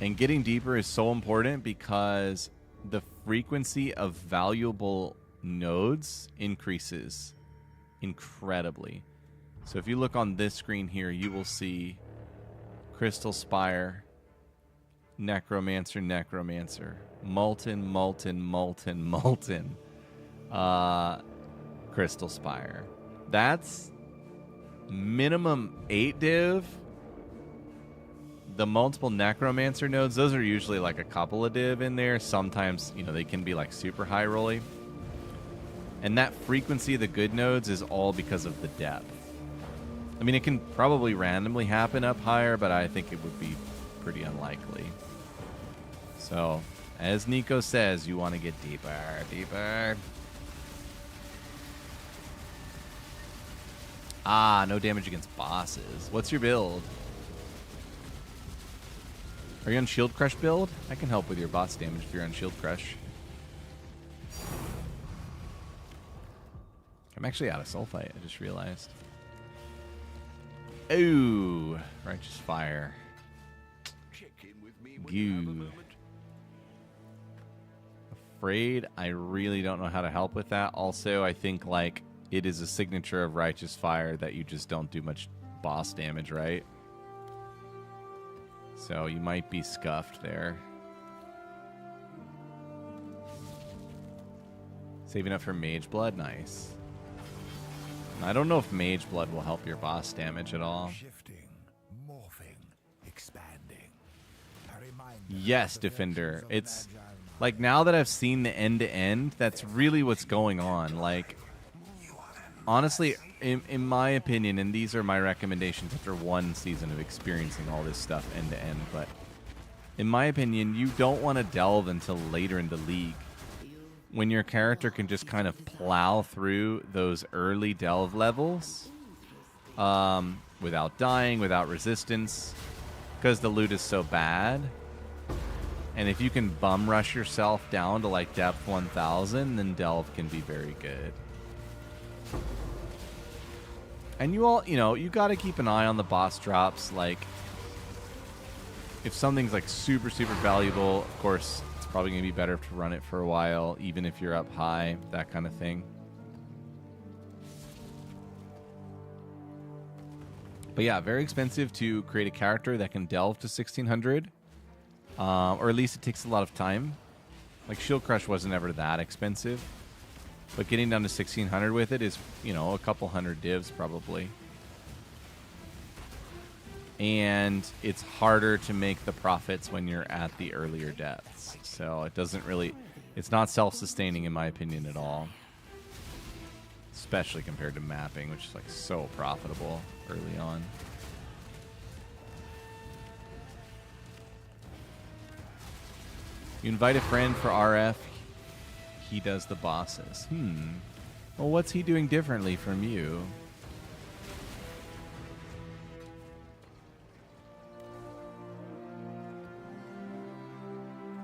And getting deeper is so important because the frequency of valuable nodes increases incredibly. So if you look on this screen here, you will see Crystal Spire, Necromancer, Necromancer, Molten, Molten, Molten, Molten, Crystal Spire. That's minimum 8 div. The multiple Necromancer nodes, those are usually like a couple of div in there. Sometimes, you know, they can be like super high rolly. And that frequency of the good nodes is all because of the depth. I mean, it can probably randomly happen up higher, but I think it would be pretty unlikely. So, as Nico says, you want to get deeper, deeper. Ah, no damage against bosses. What's your build? Are you on Shield Crush build? I can help with your boss damage if you're on Shield Crush. I'm actually out of Sulfite, I just realized. Ooh, Righteous Fire. Check in with me when you have a Goo. moment. Afraid I really don't know how to help with that. Also, I think like it is a signature of Righteous Fire that you just don't do much boss damage, right? So you might be scuffed there. Saving up for Mage Blood, nice. I don't know if Mage Blood will help your boss damage at all. Shifting, morphing, expanding. A reminder Yes, of the Defender. virtues of It's an agile like now that I've seen the end-to-end, that's really what's going on. Like, honestly, in my opinion, and these are my recommendations after one season of experiencing all this stuff end-to-end, but in my opinion, you don't want to delve until later in the league, when your character can just kind of plow through those early delve levels. without dying, without resistance, because the loot is so bad. And if you can bum rush yourself down to like depth 1000, then Delve can be very good. And you all, you got to keep an eye on the boss drops. Like, if something's like super, super valuable, of course, it's probably going to be better to run it for a while, even if you're up high, that kind of thing. But yeah, very expensive to create a character that can delve to 1600. Or at least it takes a lot of time. Like, Shield Crush wasn't ever that expensive. But getting down to 1600 with it is, a couple hundred divs probably. And it's harder to make the profits when you're at the earlier depths. So it doesn't really... It's not self-sustaining in my opinion at all. Especially compared to mapping, which is like so profitable early on. You invite a friend for RF, he does the bosses. Well, what's he doing differently from you?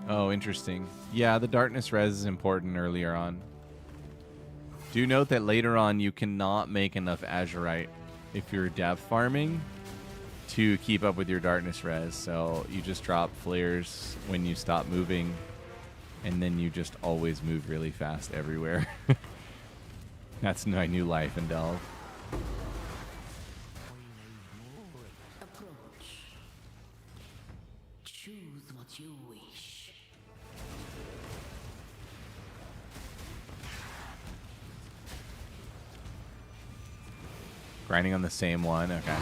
Oh, interesting. Yeah, the darkness res is important earlier on. Do note that later on you cannot make enough azurite if you're dev farming to keep up with your darkness res. So you just drop flares when you stop moving, and then you just always move really fast everywhere. That's my new life in Delve. Approach. Choose what you wish. Grinding on the same one, okay.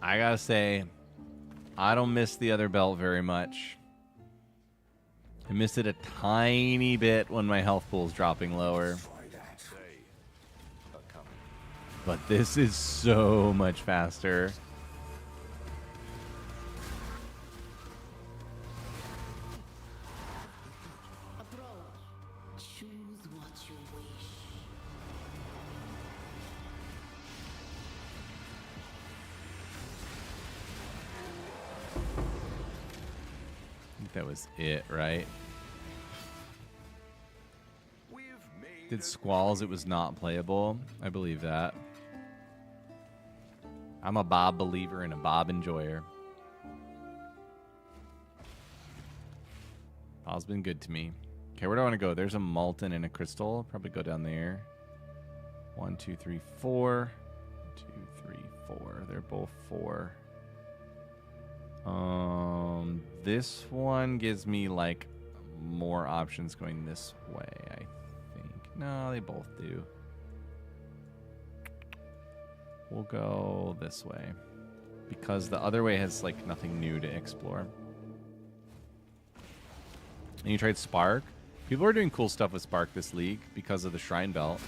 I gotta say, I don't miss the other belt very much. I miss it a tiny bit when my health pool is dropping lower. But this is so much faster. Approach. Choose what you wish. I think that was it, right? Did Squalls, it was not playable? I believe that. I'm a Bob believer and a Bob enjoyer. Bob's been good to me. Okay, where do I want to go? There's a Molten and a Crystal. Probably go down there. 1, 2, 3, 4. 2, 3, 4. They're both 4. This one gives me like more options going this way, I think. No, they both do. We'll go this way because the other way has like nothing new to explore. And you tried Spark. People are doing cool stuff with Spark this league because of the Shrine Belt.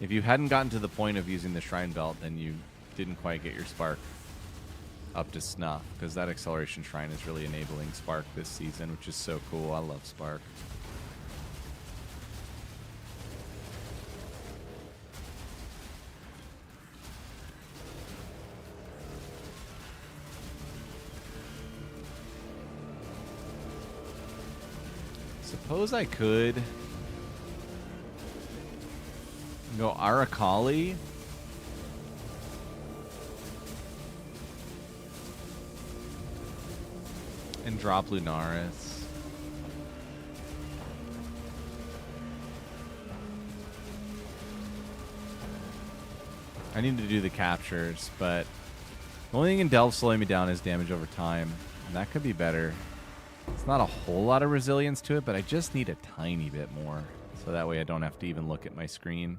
If you hadn't gotten to the point of using the Shrine Belt, then you didn't quite get your Spark up to snuff, because that Acceleration Shrine is really enabling Spark this season, which is so cool. I love Spark. Suppose I could go Arakali. And drop Lunaris. I need to do the captures, but the only thing in Delve slowing me down is damage over time. And that could be better. It's not a whole lot of resilience to it, but I just need a tiny bit more. So that way I don't have to even look at my screen.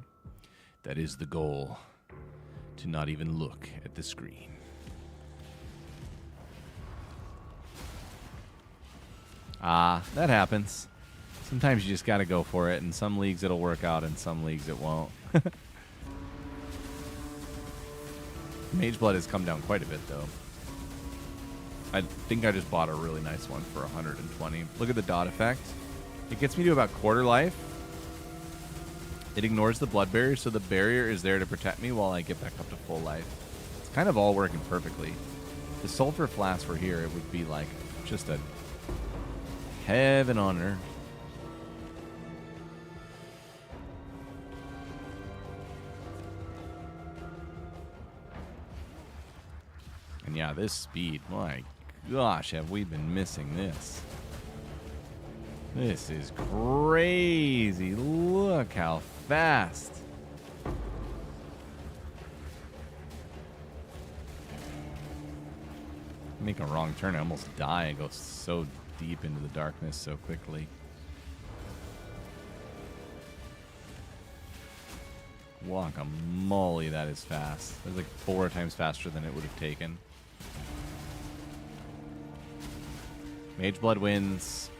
That is the goal. To not even look at the screen. That happens. Sometimes you just gotta go for it. In some leagues it'll work out, in some leagues it won't. Mage Blood has come down quite a bit, though. I think I just bought a really nice one for 120. Look at the dot effect. It gets me to about quarter life. It ignores the blood barrier, so the barrier is there to protect me while I get back up to full life. It's kind of all working perfectly. If the sulfur flasks were here, it would be like just a heaven on earth. And yeah, this speed, my gosh, have we been missing this? This is crazy. Look how fast. Make a wrong turn, I almost die. I go so deep into the darkness so quickly. Guacamole, that is fast. That's like 4 times faster than it would have taken. Mage Blood wins.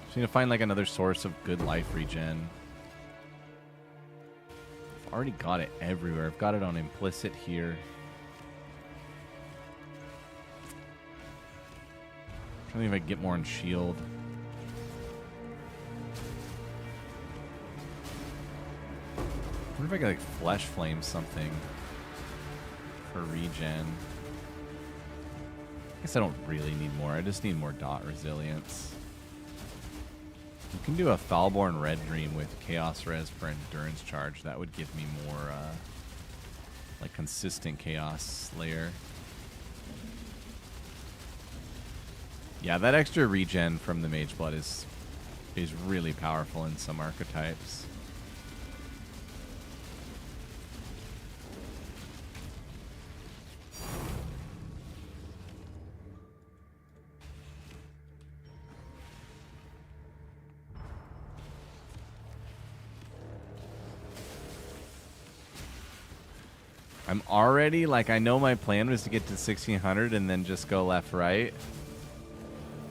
Just need to find like another source of good life regen. I've already got it everywhere. I've got it on implicit here. I don't think if I can get more on shield. I wonder if I could like flesh flame something for regen. I guess I don't really need more. I just need more dot resilience. You can do a Foulborn Red Dream with Chaos Res for Endurance Charge. That would give me more like consistent Chaos Slayer. Yeah, that extra regen from the Mage Blood is really powerful in some archetypes. I'm already, like, I know my plan was to get to 1600 and then just go left, right.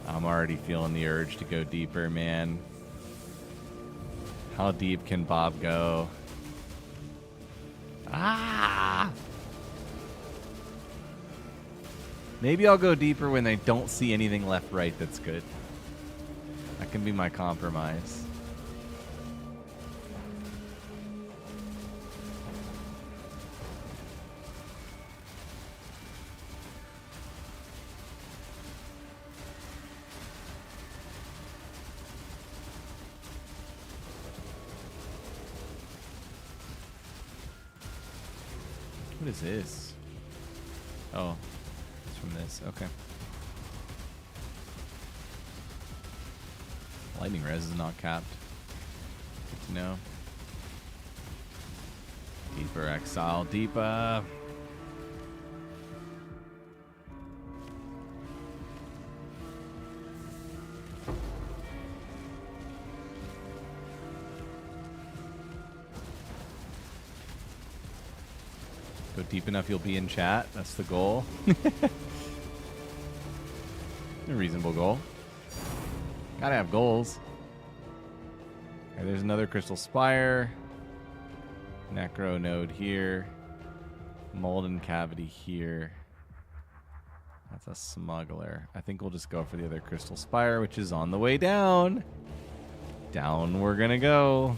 I'm already feeling the urge to go deeper, man. How deep can Bob go? Ah! Maybe I'll go deeper when I don't see anything left, right that's good. That can be my compromise. What is this? Oh, it's from this. Okay. Lightning res is not capped. Good to know. Deeper exile, deeper. Go deep enough, you'll be in chat. That's the goal. A reasonable goal. Gotta have goals. Okay, there's another Crystal Spire. Necro node here. Molten Cavity here. That's a smuggler. I think we'll just go for the other Crystal Spire, which is on the way down. Down we're gonna go.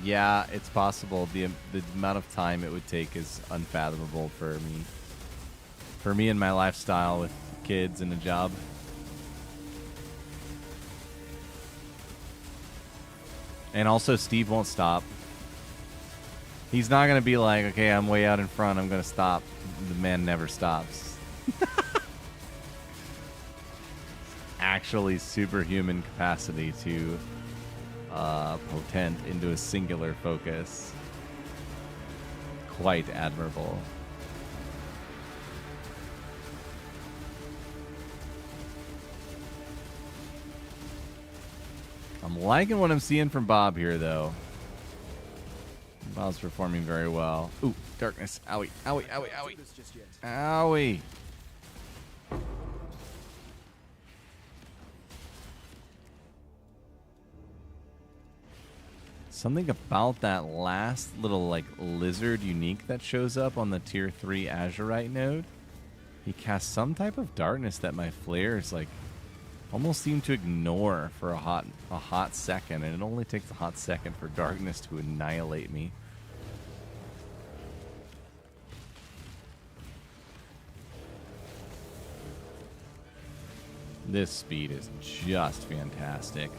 Yeah, it's possible. The amount of time it would take is unfathomable for me. For me and my lifestyle with kids and a job. And also, Steve won't stop. He's not going to be like, okay, I'm way out in front, I'm going to stop. The man never stops. Actually, superhuman capacity to potent into a singular focus. Quite admirable. I'm liking what I'm seeing from Bob here, though. Bob's performing very well. Ooh, darkness. Owie, owie, owie, owie. Owie. Something about that last little like lizard unique that shows up on the tier 3 Azurite node. He casts some type of darkness that my flares like almost seem to ignore for a hot second, and it only takes a hot second for darkness to annihilate me. This speed is just fantastic.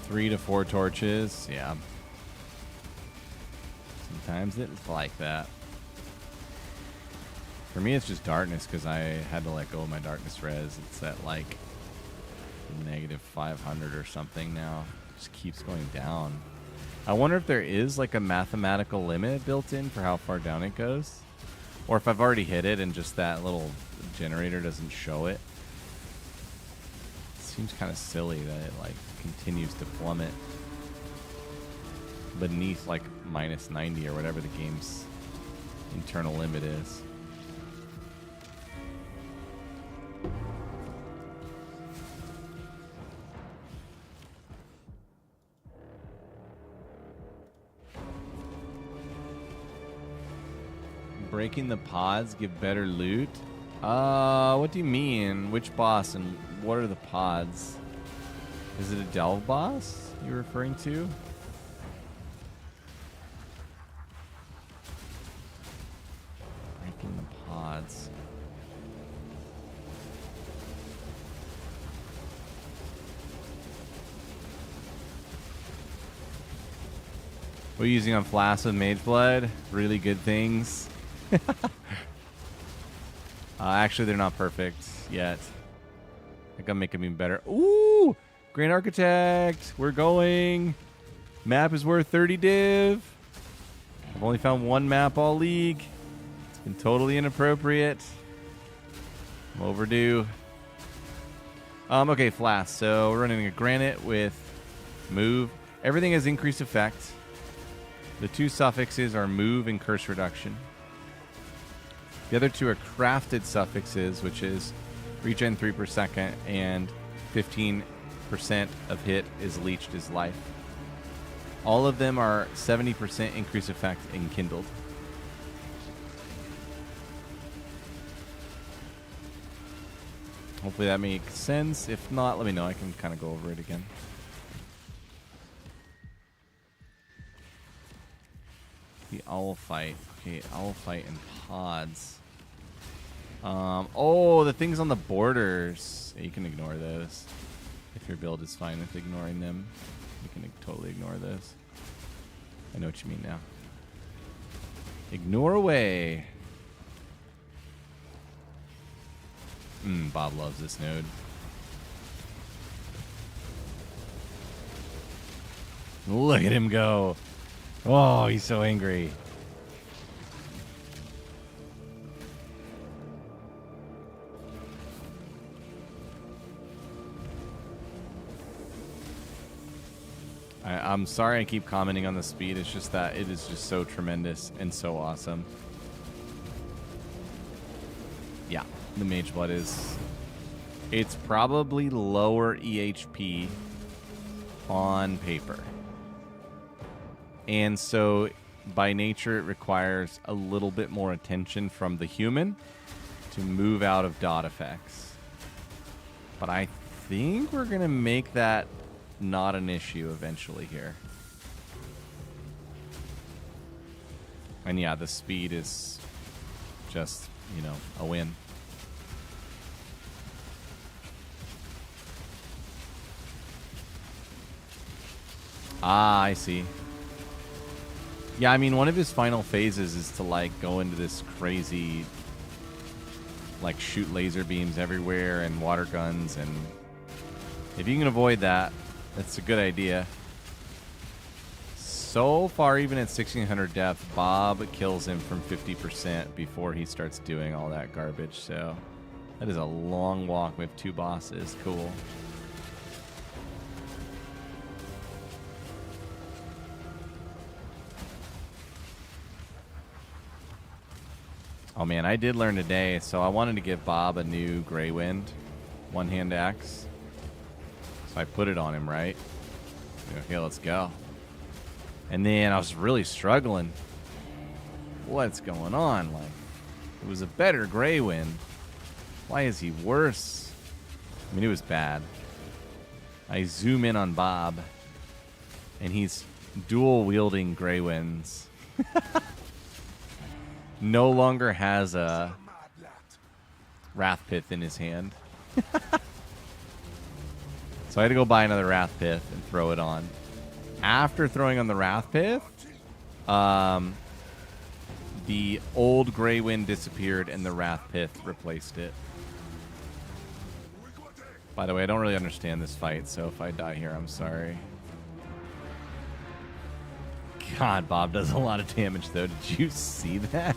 Three to 4 torches, yeah. Sometimes it's like that. For me, it's just darkness because I had to let go of my darkness res. It's at like negative 500 or something now. It just keeps going down. I wonder if there is like a mathematical limit built in for how far down it goes. Or if I've already hit it and just that little generator doesn't show it. It seems kind of silly that it like continues to plummet beneath like minus 90 or whatever the game's internal limit is. Breaking the pods give better loot? What do you mean? Which boss and what are the pods? Is it a delve boss you're referring to? Breaking the pods. What are you using on Flask with Mage Blood? Really good things. Actually, they're not perfect yet. I think I'm making them better. Ooh! Grand Architect! We're going! Map is worth 30 div. I've only found one map all league. It's been totally inappropriate. I'm overdue. Okay, Flask. So we're running a Granite with Move. Everything has increased effect. The two suffixes are Move and Curse Reduction. The other two are crafted suffixes, which is regen 3 per second and 15% of hit is leeched as life. All of them are 70% increase effect and kindled. Hopefully that makes sense. If not, let me know. I can kind of go over it again. The owl fight. Okay, owl fight and pods. Oh, the things on the borders. Yeah, you can ignore those. If your build is fine with ignoring them, you can totally ignore those. I know what you mean now. Ignore away. Bob loves this node. Look at him go. Oh, he's so angry. I'm sorry I keep commenting on the speed. It's just that it is just so tremendous and so awesome. Yeah, the Mage Blood is... It's probably lower EHP on paper. And so, by nature, it requires a little bit more attention from the human to move out of dot effects. But I think we're going to make that not an issue eventually here. And yeah, the speed is just, you know, a win. Ah, I see. Yeah, I mean, one of his final phases is to, like, go into this crazy, like, shoot laser beams everywhere and water guns, and if you can avoid that, that's a good idea. So far, even at 1600 depth, Bob kills him from 50% before he starts doing all that garbage, so That is a long walk with 2 bosses. Cool. Oh man, I did learn today, so I wanted to give Bob a new Grey Wind one-hand axe. So I put it on him, right? Okay, let's go. And then I was really struggling. What's going on? Like, it was a better Grey Wind. Why is he worse? I mean, it was bad. I zoom in on Bob, and he's dual-wielding Grey Winds. No longer has a Wrath Pith in his hand. So I had to go buy another Wrath Pith and throw it on. After throwing on the Wrath Pith, the old Grey Wind disappeared and the Wrath Pith replaced it. By the way, I don't really understand this fight, so if I die here, I'm sorry. God, Bob does a lot of damage, though. Did you see that?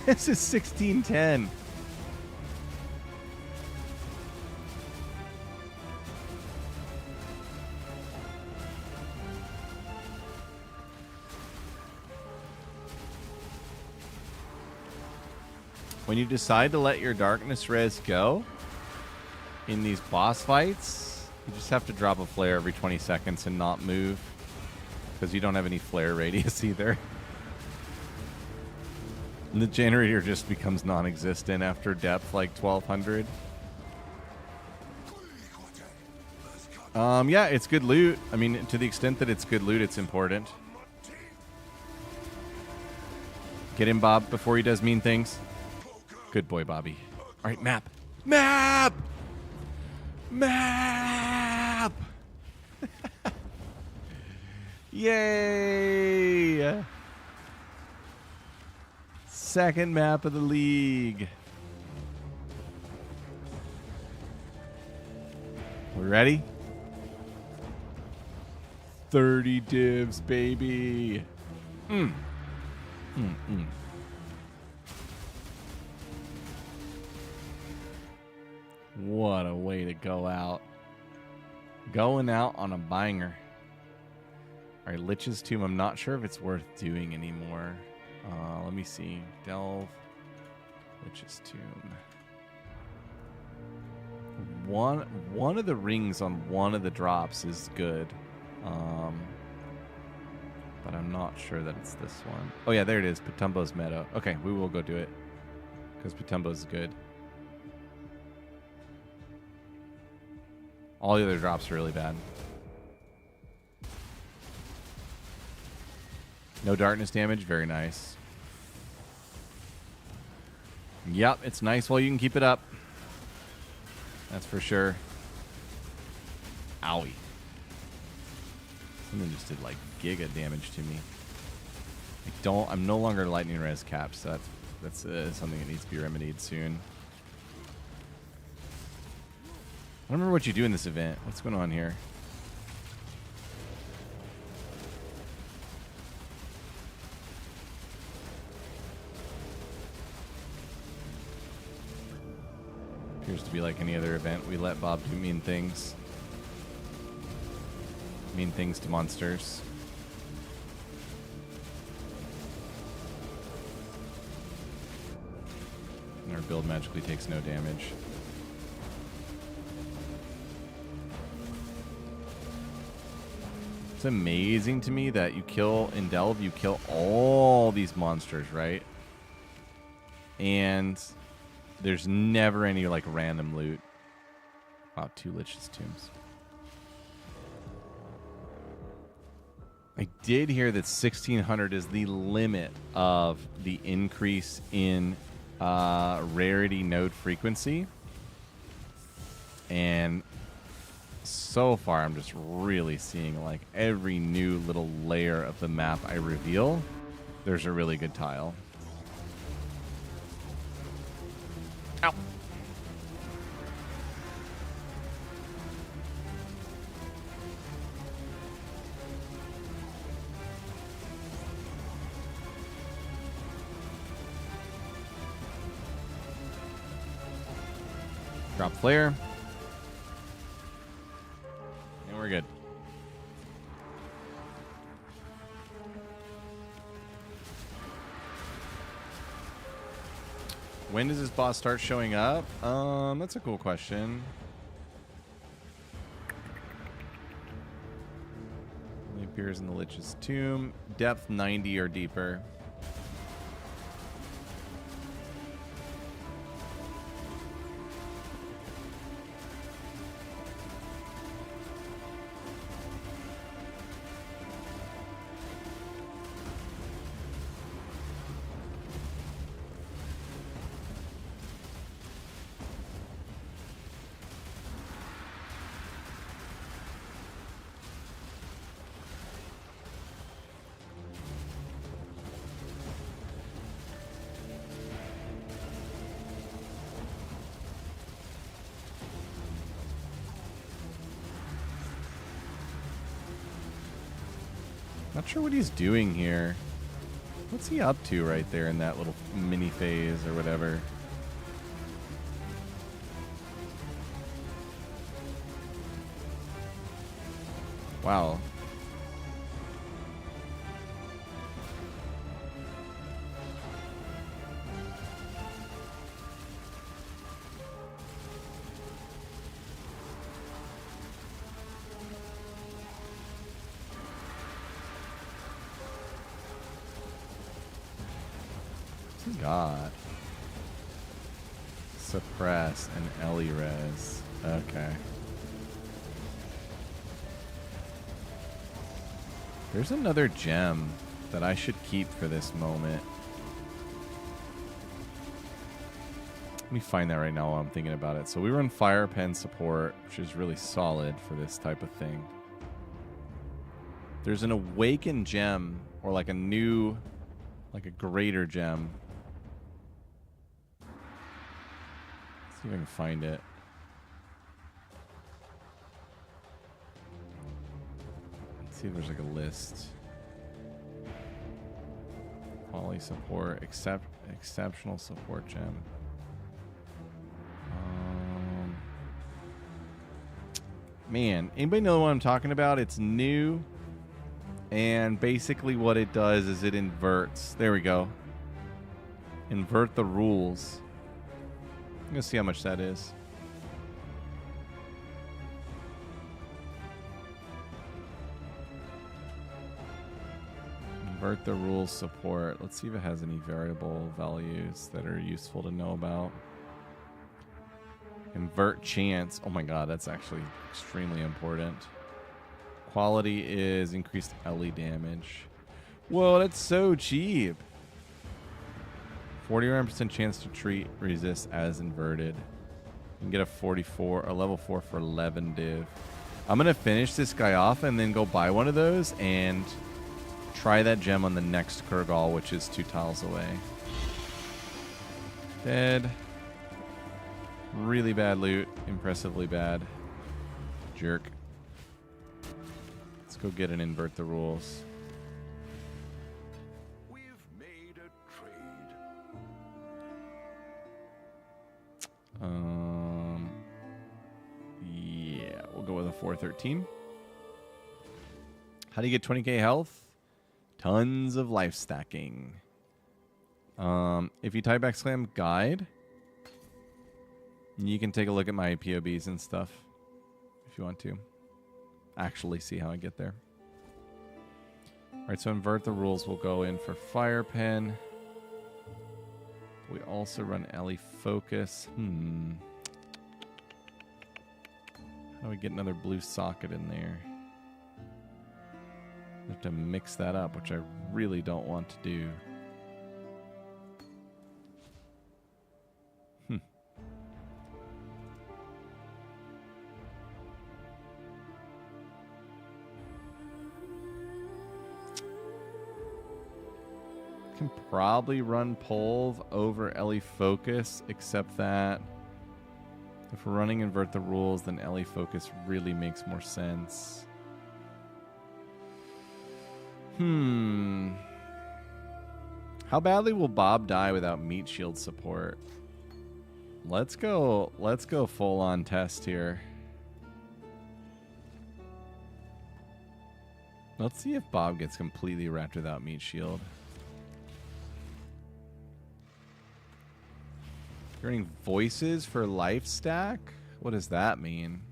This is 1610. When you decide to let your darkness res go in these boss fights, you just have to drop a flare every 20 seconds and not move. Because you don't have any flare radius either. And the generator just becomes non-existent after depth like 1200. Yeah, it's good loot. I mean, to the extent that it's good loot, it's important. Get him, Bob, before he does mean things. Good boy, Bobby. All right, map. Map! Map! Yay! Second map of the league. We ready? 30 divs, baby. What a way to go out. Going out on a banger. All right, Lich's Tomb. I'm not sure if it's worth doing anymore. Let me see. Delve. Lich's Tomb. One of the rings on one of the drops is good. But I'm not sure that it's this one. Oh, yeah, there it is. Patumbo's Meadow. Okay, we will go do it. Because Patumbo's good. All the other drops are really bad. No darkness damage. Very nice. Yep, it's nice while you can keep it up. That's for sure. Owie. Something just did like giga damage to me. I'm no longer lightning res capped, so that's something that needs to be remedied soon. I don't remember what you do in this event. What's going on here? Appears to be like any other event. We let Bob do mean things. Mean things to monsters. And our build magically takes no damage. It's amazing to me that you kill in Delve, you kill all these monsters, right? And there's never any like random loot. Wow, 2 Lich's Tombs. I did hear that 1600 is the limit of the increase in rarity node frequency. And so far, I'm just really seeing like every new little layer of the map I reveal, there's a really good tile. Ow. Drop flare. And we're good. When does this boss start showing up? That's a cool question. Only appears in the Lich's tomb. Depth 90 or deeper. Not sure what he's doing here. What's he up to right there in that little mini phase or whatever? Wow. Got suppress and Ellie res. Okay. There's another gem that I should keep for this moment. Let me find that right now while I'm thinking about it. So we run Fire Pen support, which is really solid for this type of thing. There's an awakened gem or like a new, like a greater gem. See if I can find it. Let's see if there's like a list. Quality support, exceptional support gem. Man, anybody know what I'm talking about? It's new, and basically what it does is it inverts. There we go. Invert the rules. I'm gonna see how much that is. Invert the rules support. Let's see if it has any variable values that are useful to know about. Invert chance. Oh my god, that's actually extremely important. Quality is increased LE damage. Whoa, that's so cheap. 41% chance to treat resist as inverted. You can get a level 4 for 11 div. I'm going to finish this guy off and then go buy one of those and try that gem on the next Kurgal, which is 2 tiles away. Dead. Really bad loot. Impressively bad. Jerk. Let's go get and invert the rules. We've made a trade. Yeah, we'll go with a 413. How do you get 20k health? Tons of life stacking. If you type ! guide, you can take a look at my POBs and stuff if you want to actually see how I get there. All right, so invert the rules. We'll go in for Fire Pen. We also run Ellie Focus. How do we get another blue socket in there? We have to mix that up, which I really don't want to do. Can probably run Polv over Ellie Focus, except that if we're running Invert the Rules, then Ellie Focus really makes more sense. How badly will Bob die without Meat Shield support? Let's go full on test here. Let's see if Bob gets completely wrapped without meat shield. Earning voices for life stack? What does that mean?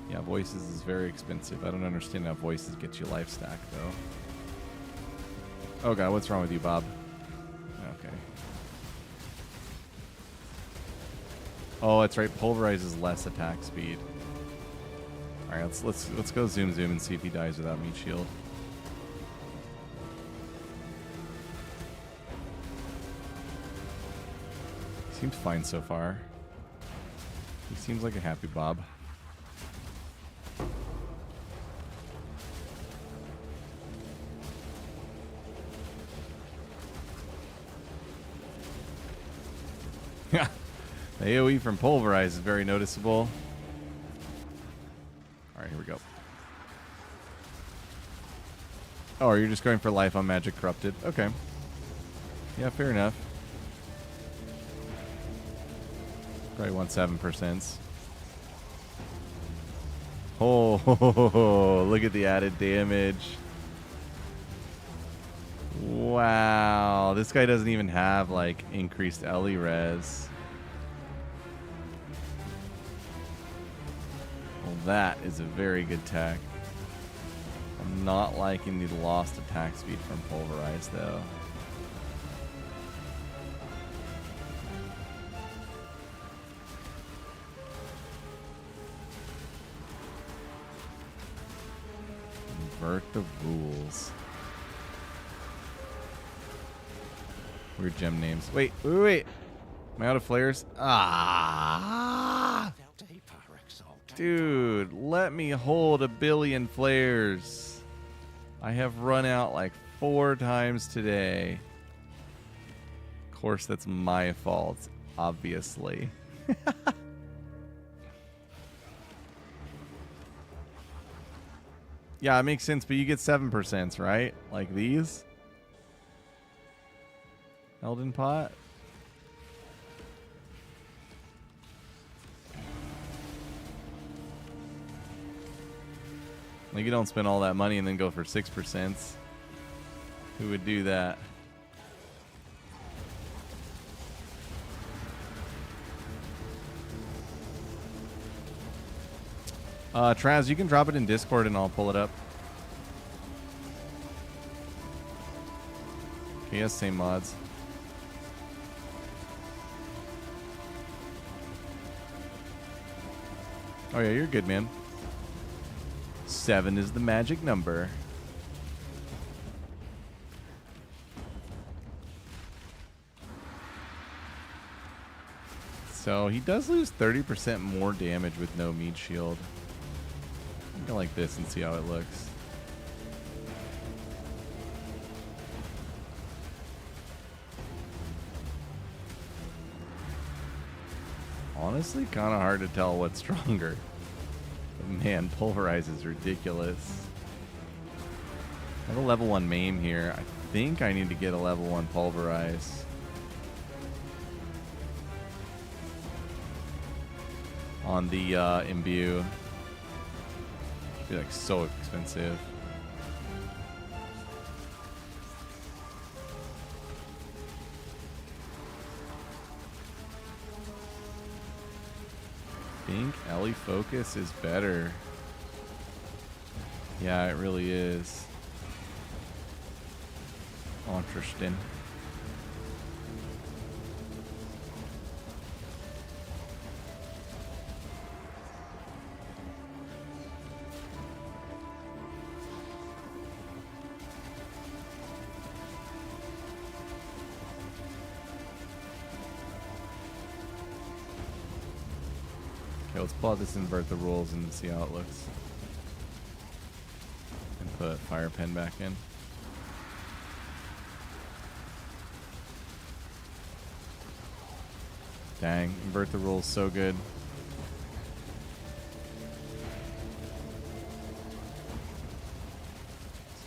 Yeah, voices is very expensive. I don't understand how voices get you life stack though. Oh god, what's wrong with you, Bob? Okay. Oh, that's right. Pulverizes less attack speed. All right, let's go zoom and see if he dies without meat shield. Seems fine so far. He seems like a happy Bob. Yeah, the AoE from Pulverize is very noticeable. All right, here we go. Oh, you're just going for life on Magic Corrupted. Okay. Yeah, fair enough. Probably want 7%. Oh, look at the added damage. Wow, this guy doesn't even have like increased Ellie res. Well, that is a very good tech. I'm not liking the lost attack speed from Pulverize though. Invert the rules. Weird gem names. Wait. Am I out of flares? Ah! Dude, let me hold 1 billion flares. I have run out like 4 times today. Of course, that's my fault, obviously. Yeah, it makes sense, but you get 7%, right? Like these? Elden Pot? Like, you don't spend all that money and then go for 6%. Who would do that? Traz, you can drop it in Discord and I'll pull it up. Okay, yes, same mods. Oh yeah, you're good, man. 7 is the magic number. So he does lose 30% more damage with no meat shield. Go like this and see how it looks. Honestly, kind of hard to tell what's stronger. But man, Pulverize is ridiculous. I have a level 1 Maim here. I think I need to get a level 1 Pulverize. On the Imbue. Be like so expensive. I think Ellie Focus is better. Yeah, it really is. Interesting. Okay, let's pull out this invert the rules and see how it looks. And put Fire Pen back in. Dang, invert the rules so good.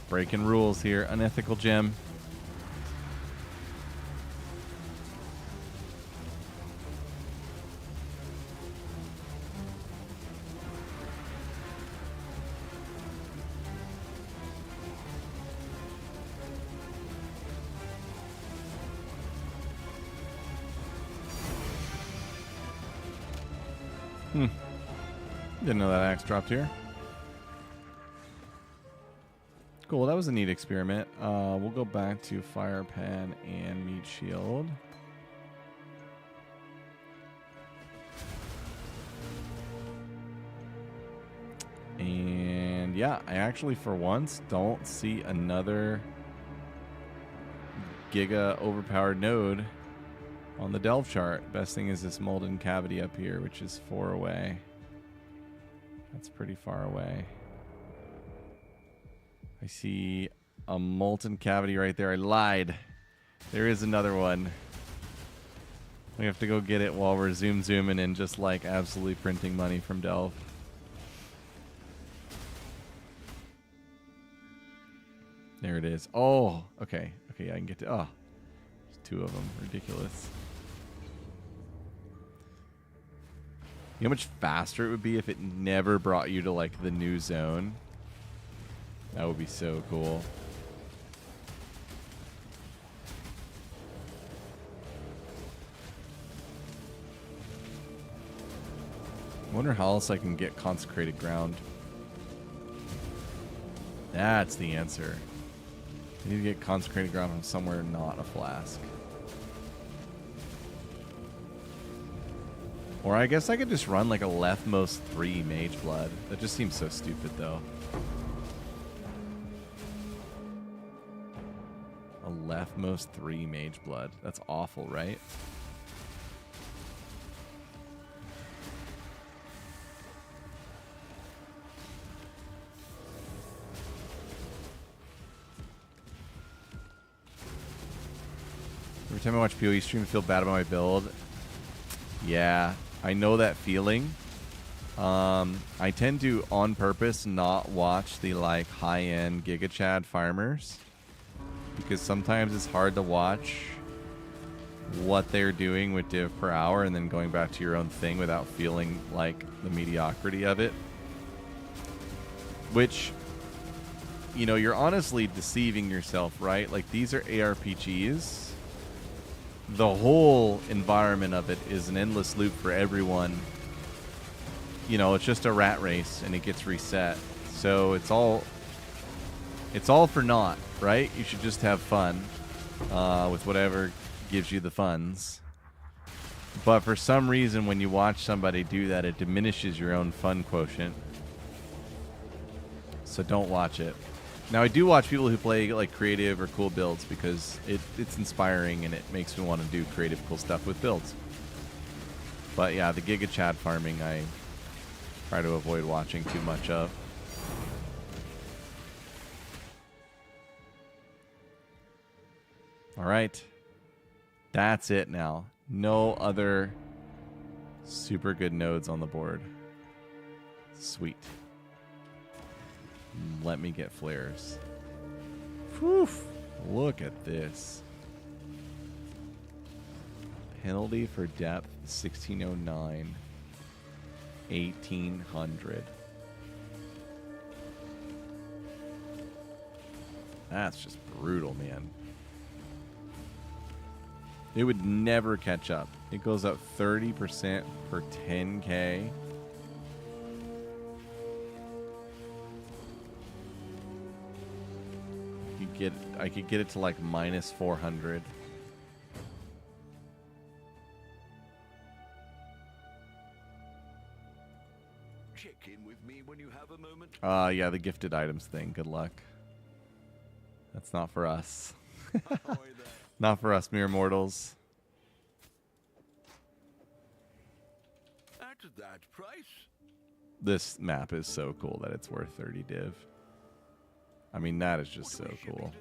Breaking rules here. Unethical gem. Didn't know that axe dropped here. Cool, that was a neat experiment. We'll go back to Fire Pan and Meat Shield. And yeah, I actually for once don't see another giga overpowered node on the Delve chart. Best thing is this Molten Cavity up here, which is 4 away. That's pretty far away. I see a Molten Cavity right there. I lied. There is another one. We have to go get it while we're zooming and just like absolutely printing money from Delve. There it is. Oh, okay. Okay, I can get to... Oh, there's 2 of them. Ridiculous. You know how much faster it would be if it never brought you to, like, the new zone? That would be so cool. I wonder how else I can get consecrated ground. That's the answer. I need to get consecrated ground from somewhere not a flask. Or I guess I could just run like a leftmost 3 mage blood. That just seems so stupid though. A leftmost 3 mage blood. That's awful, right? Every time I watch PoE stream, I feel bad about my build. Yeah, I know that feeling. I tend to, on purpose, not watch the like high-end Giga Chad farmers because sometimes it's hard to watch what they're doing with div per hour and then going back to your own thing without feeling like the mediocrity of it. Which, you know, you're honestly deceiving yourself, right? Like, these are ARPGs. The whole environment of it is an endless loop for everyone. You know, it's just a rat race and it gets reset. So it's all for naught, right? You should just have fun with whatever gives you the funds. But for some reason, when you watch somebody do that, it diminishes your own fun quotient. So don't watch it. Now, I do watch people who play like creative or cool builds because it's inspiring and it makes me want to do creative, cool stuff with builds. But yeah, the Giga Chad farming, I try to avoid watching too much of. All right. That's it now. No other super good nodes on the board. Sweet. Let me get flares. Whew. Look at this. Penalty for depth, 1609. 1800. That's just brutal, man. It would never catch up. It goes up 30% for 10k. I could get it to like minus 400. Check in with me when you have a moment. Yeah, the gifted items thing. Good luck. That's not for us. Not for us mere mortals. At that price? This map is so cool that it's worth 30 div. I mean, that is just so cool.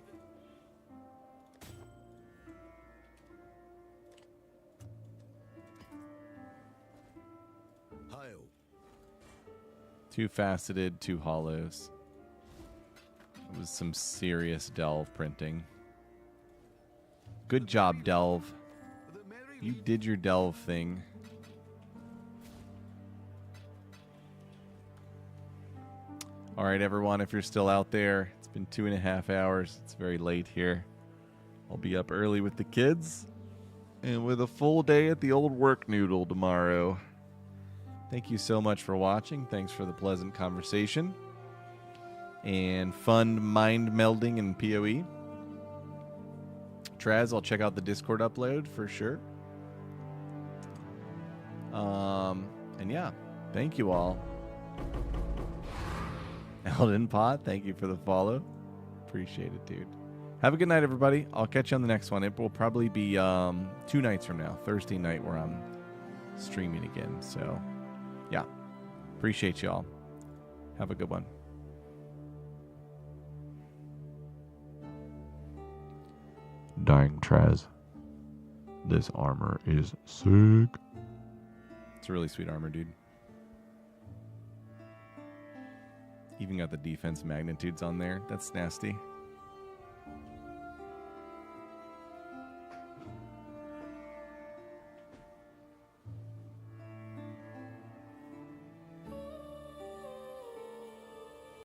Hail. 2 faceted, 2 hollows. It was some serious Delve printing. Good job, Delve. You did your Delve thing. All right, everyone, if you're still out there, it's been 2.5 hours. It's very late here. I'll be up early with the kids and with a full day at the old work noodle tomorrow. Thank you so much for watching. Thanks for the pleasant conversation and fun mind melding in PoE. Traz, I'll check out the Discord upload for sure. And yeah, thank you all. Elden Pot, thank you for the follow. Appreciate it, dude. Have a good night, everybody. I'll catch you on the next one. It will probably be 2 nights from now, Thursday night, where I'm streaming again. So, yeah. Appreciate you all. Have a good one. Dying Traz. This armor is sick. It's a really sweet armor, dude. Even got the defense magnitudes on there. That's nasty.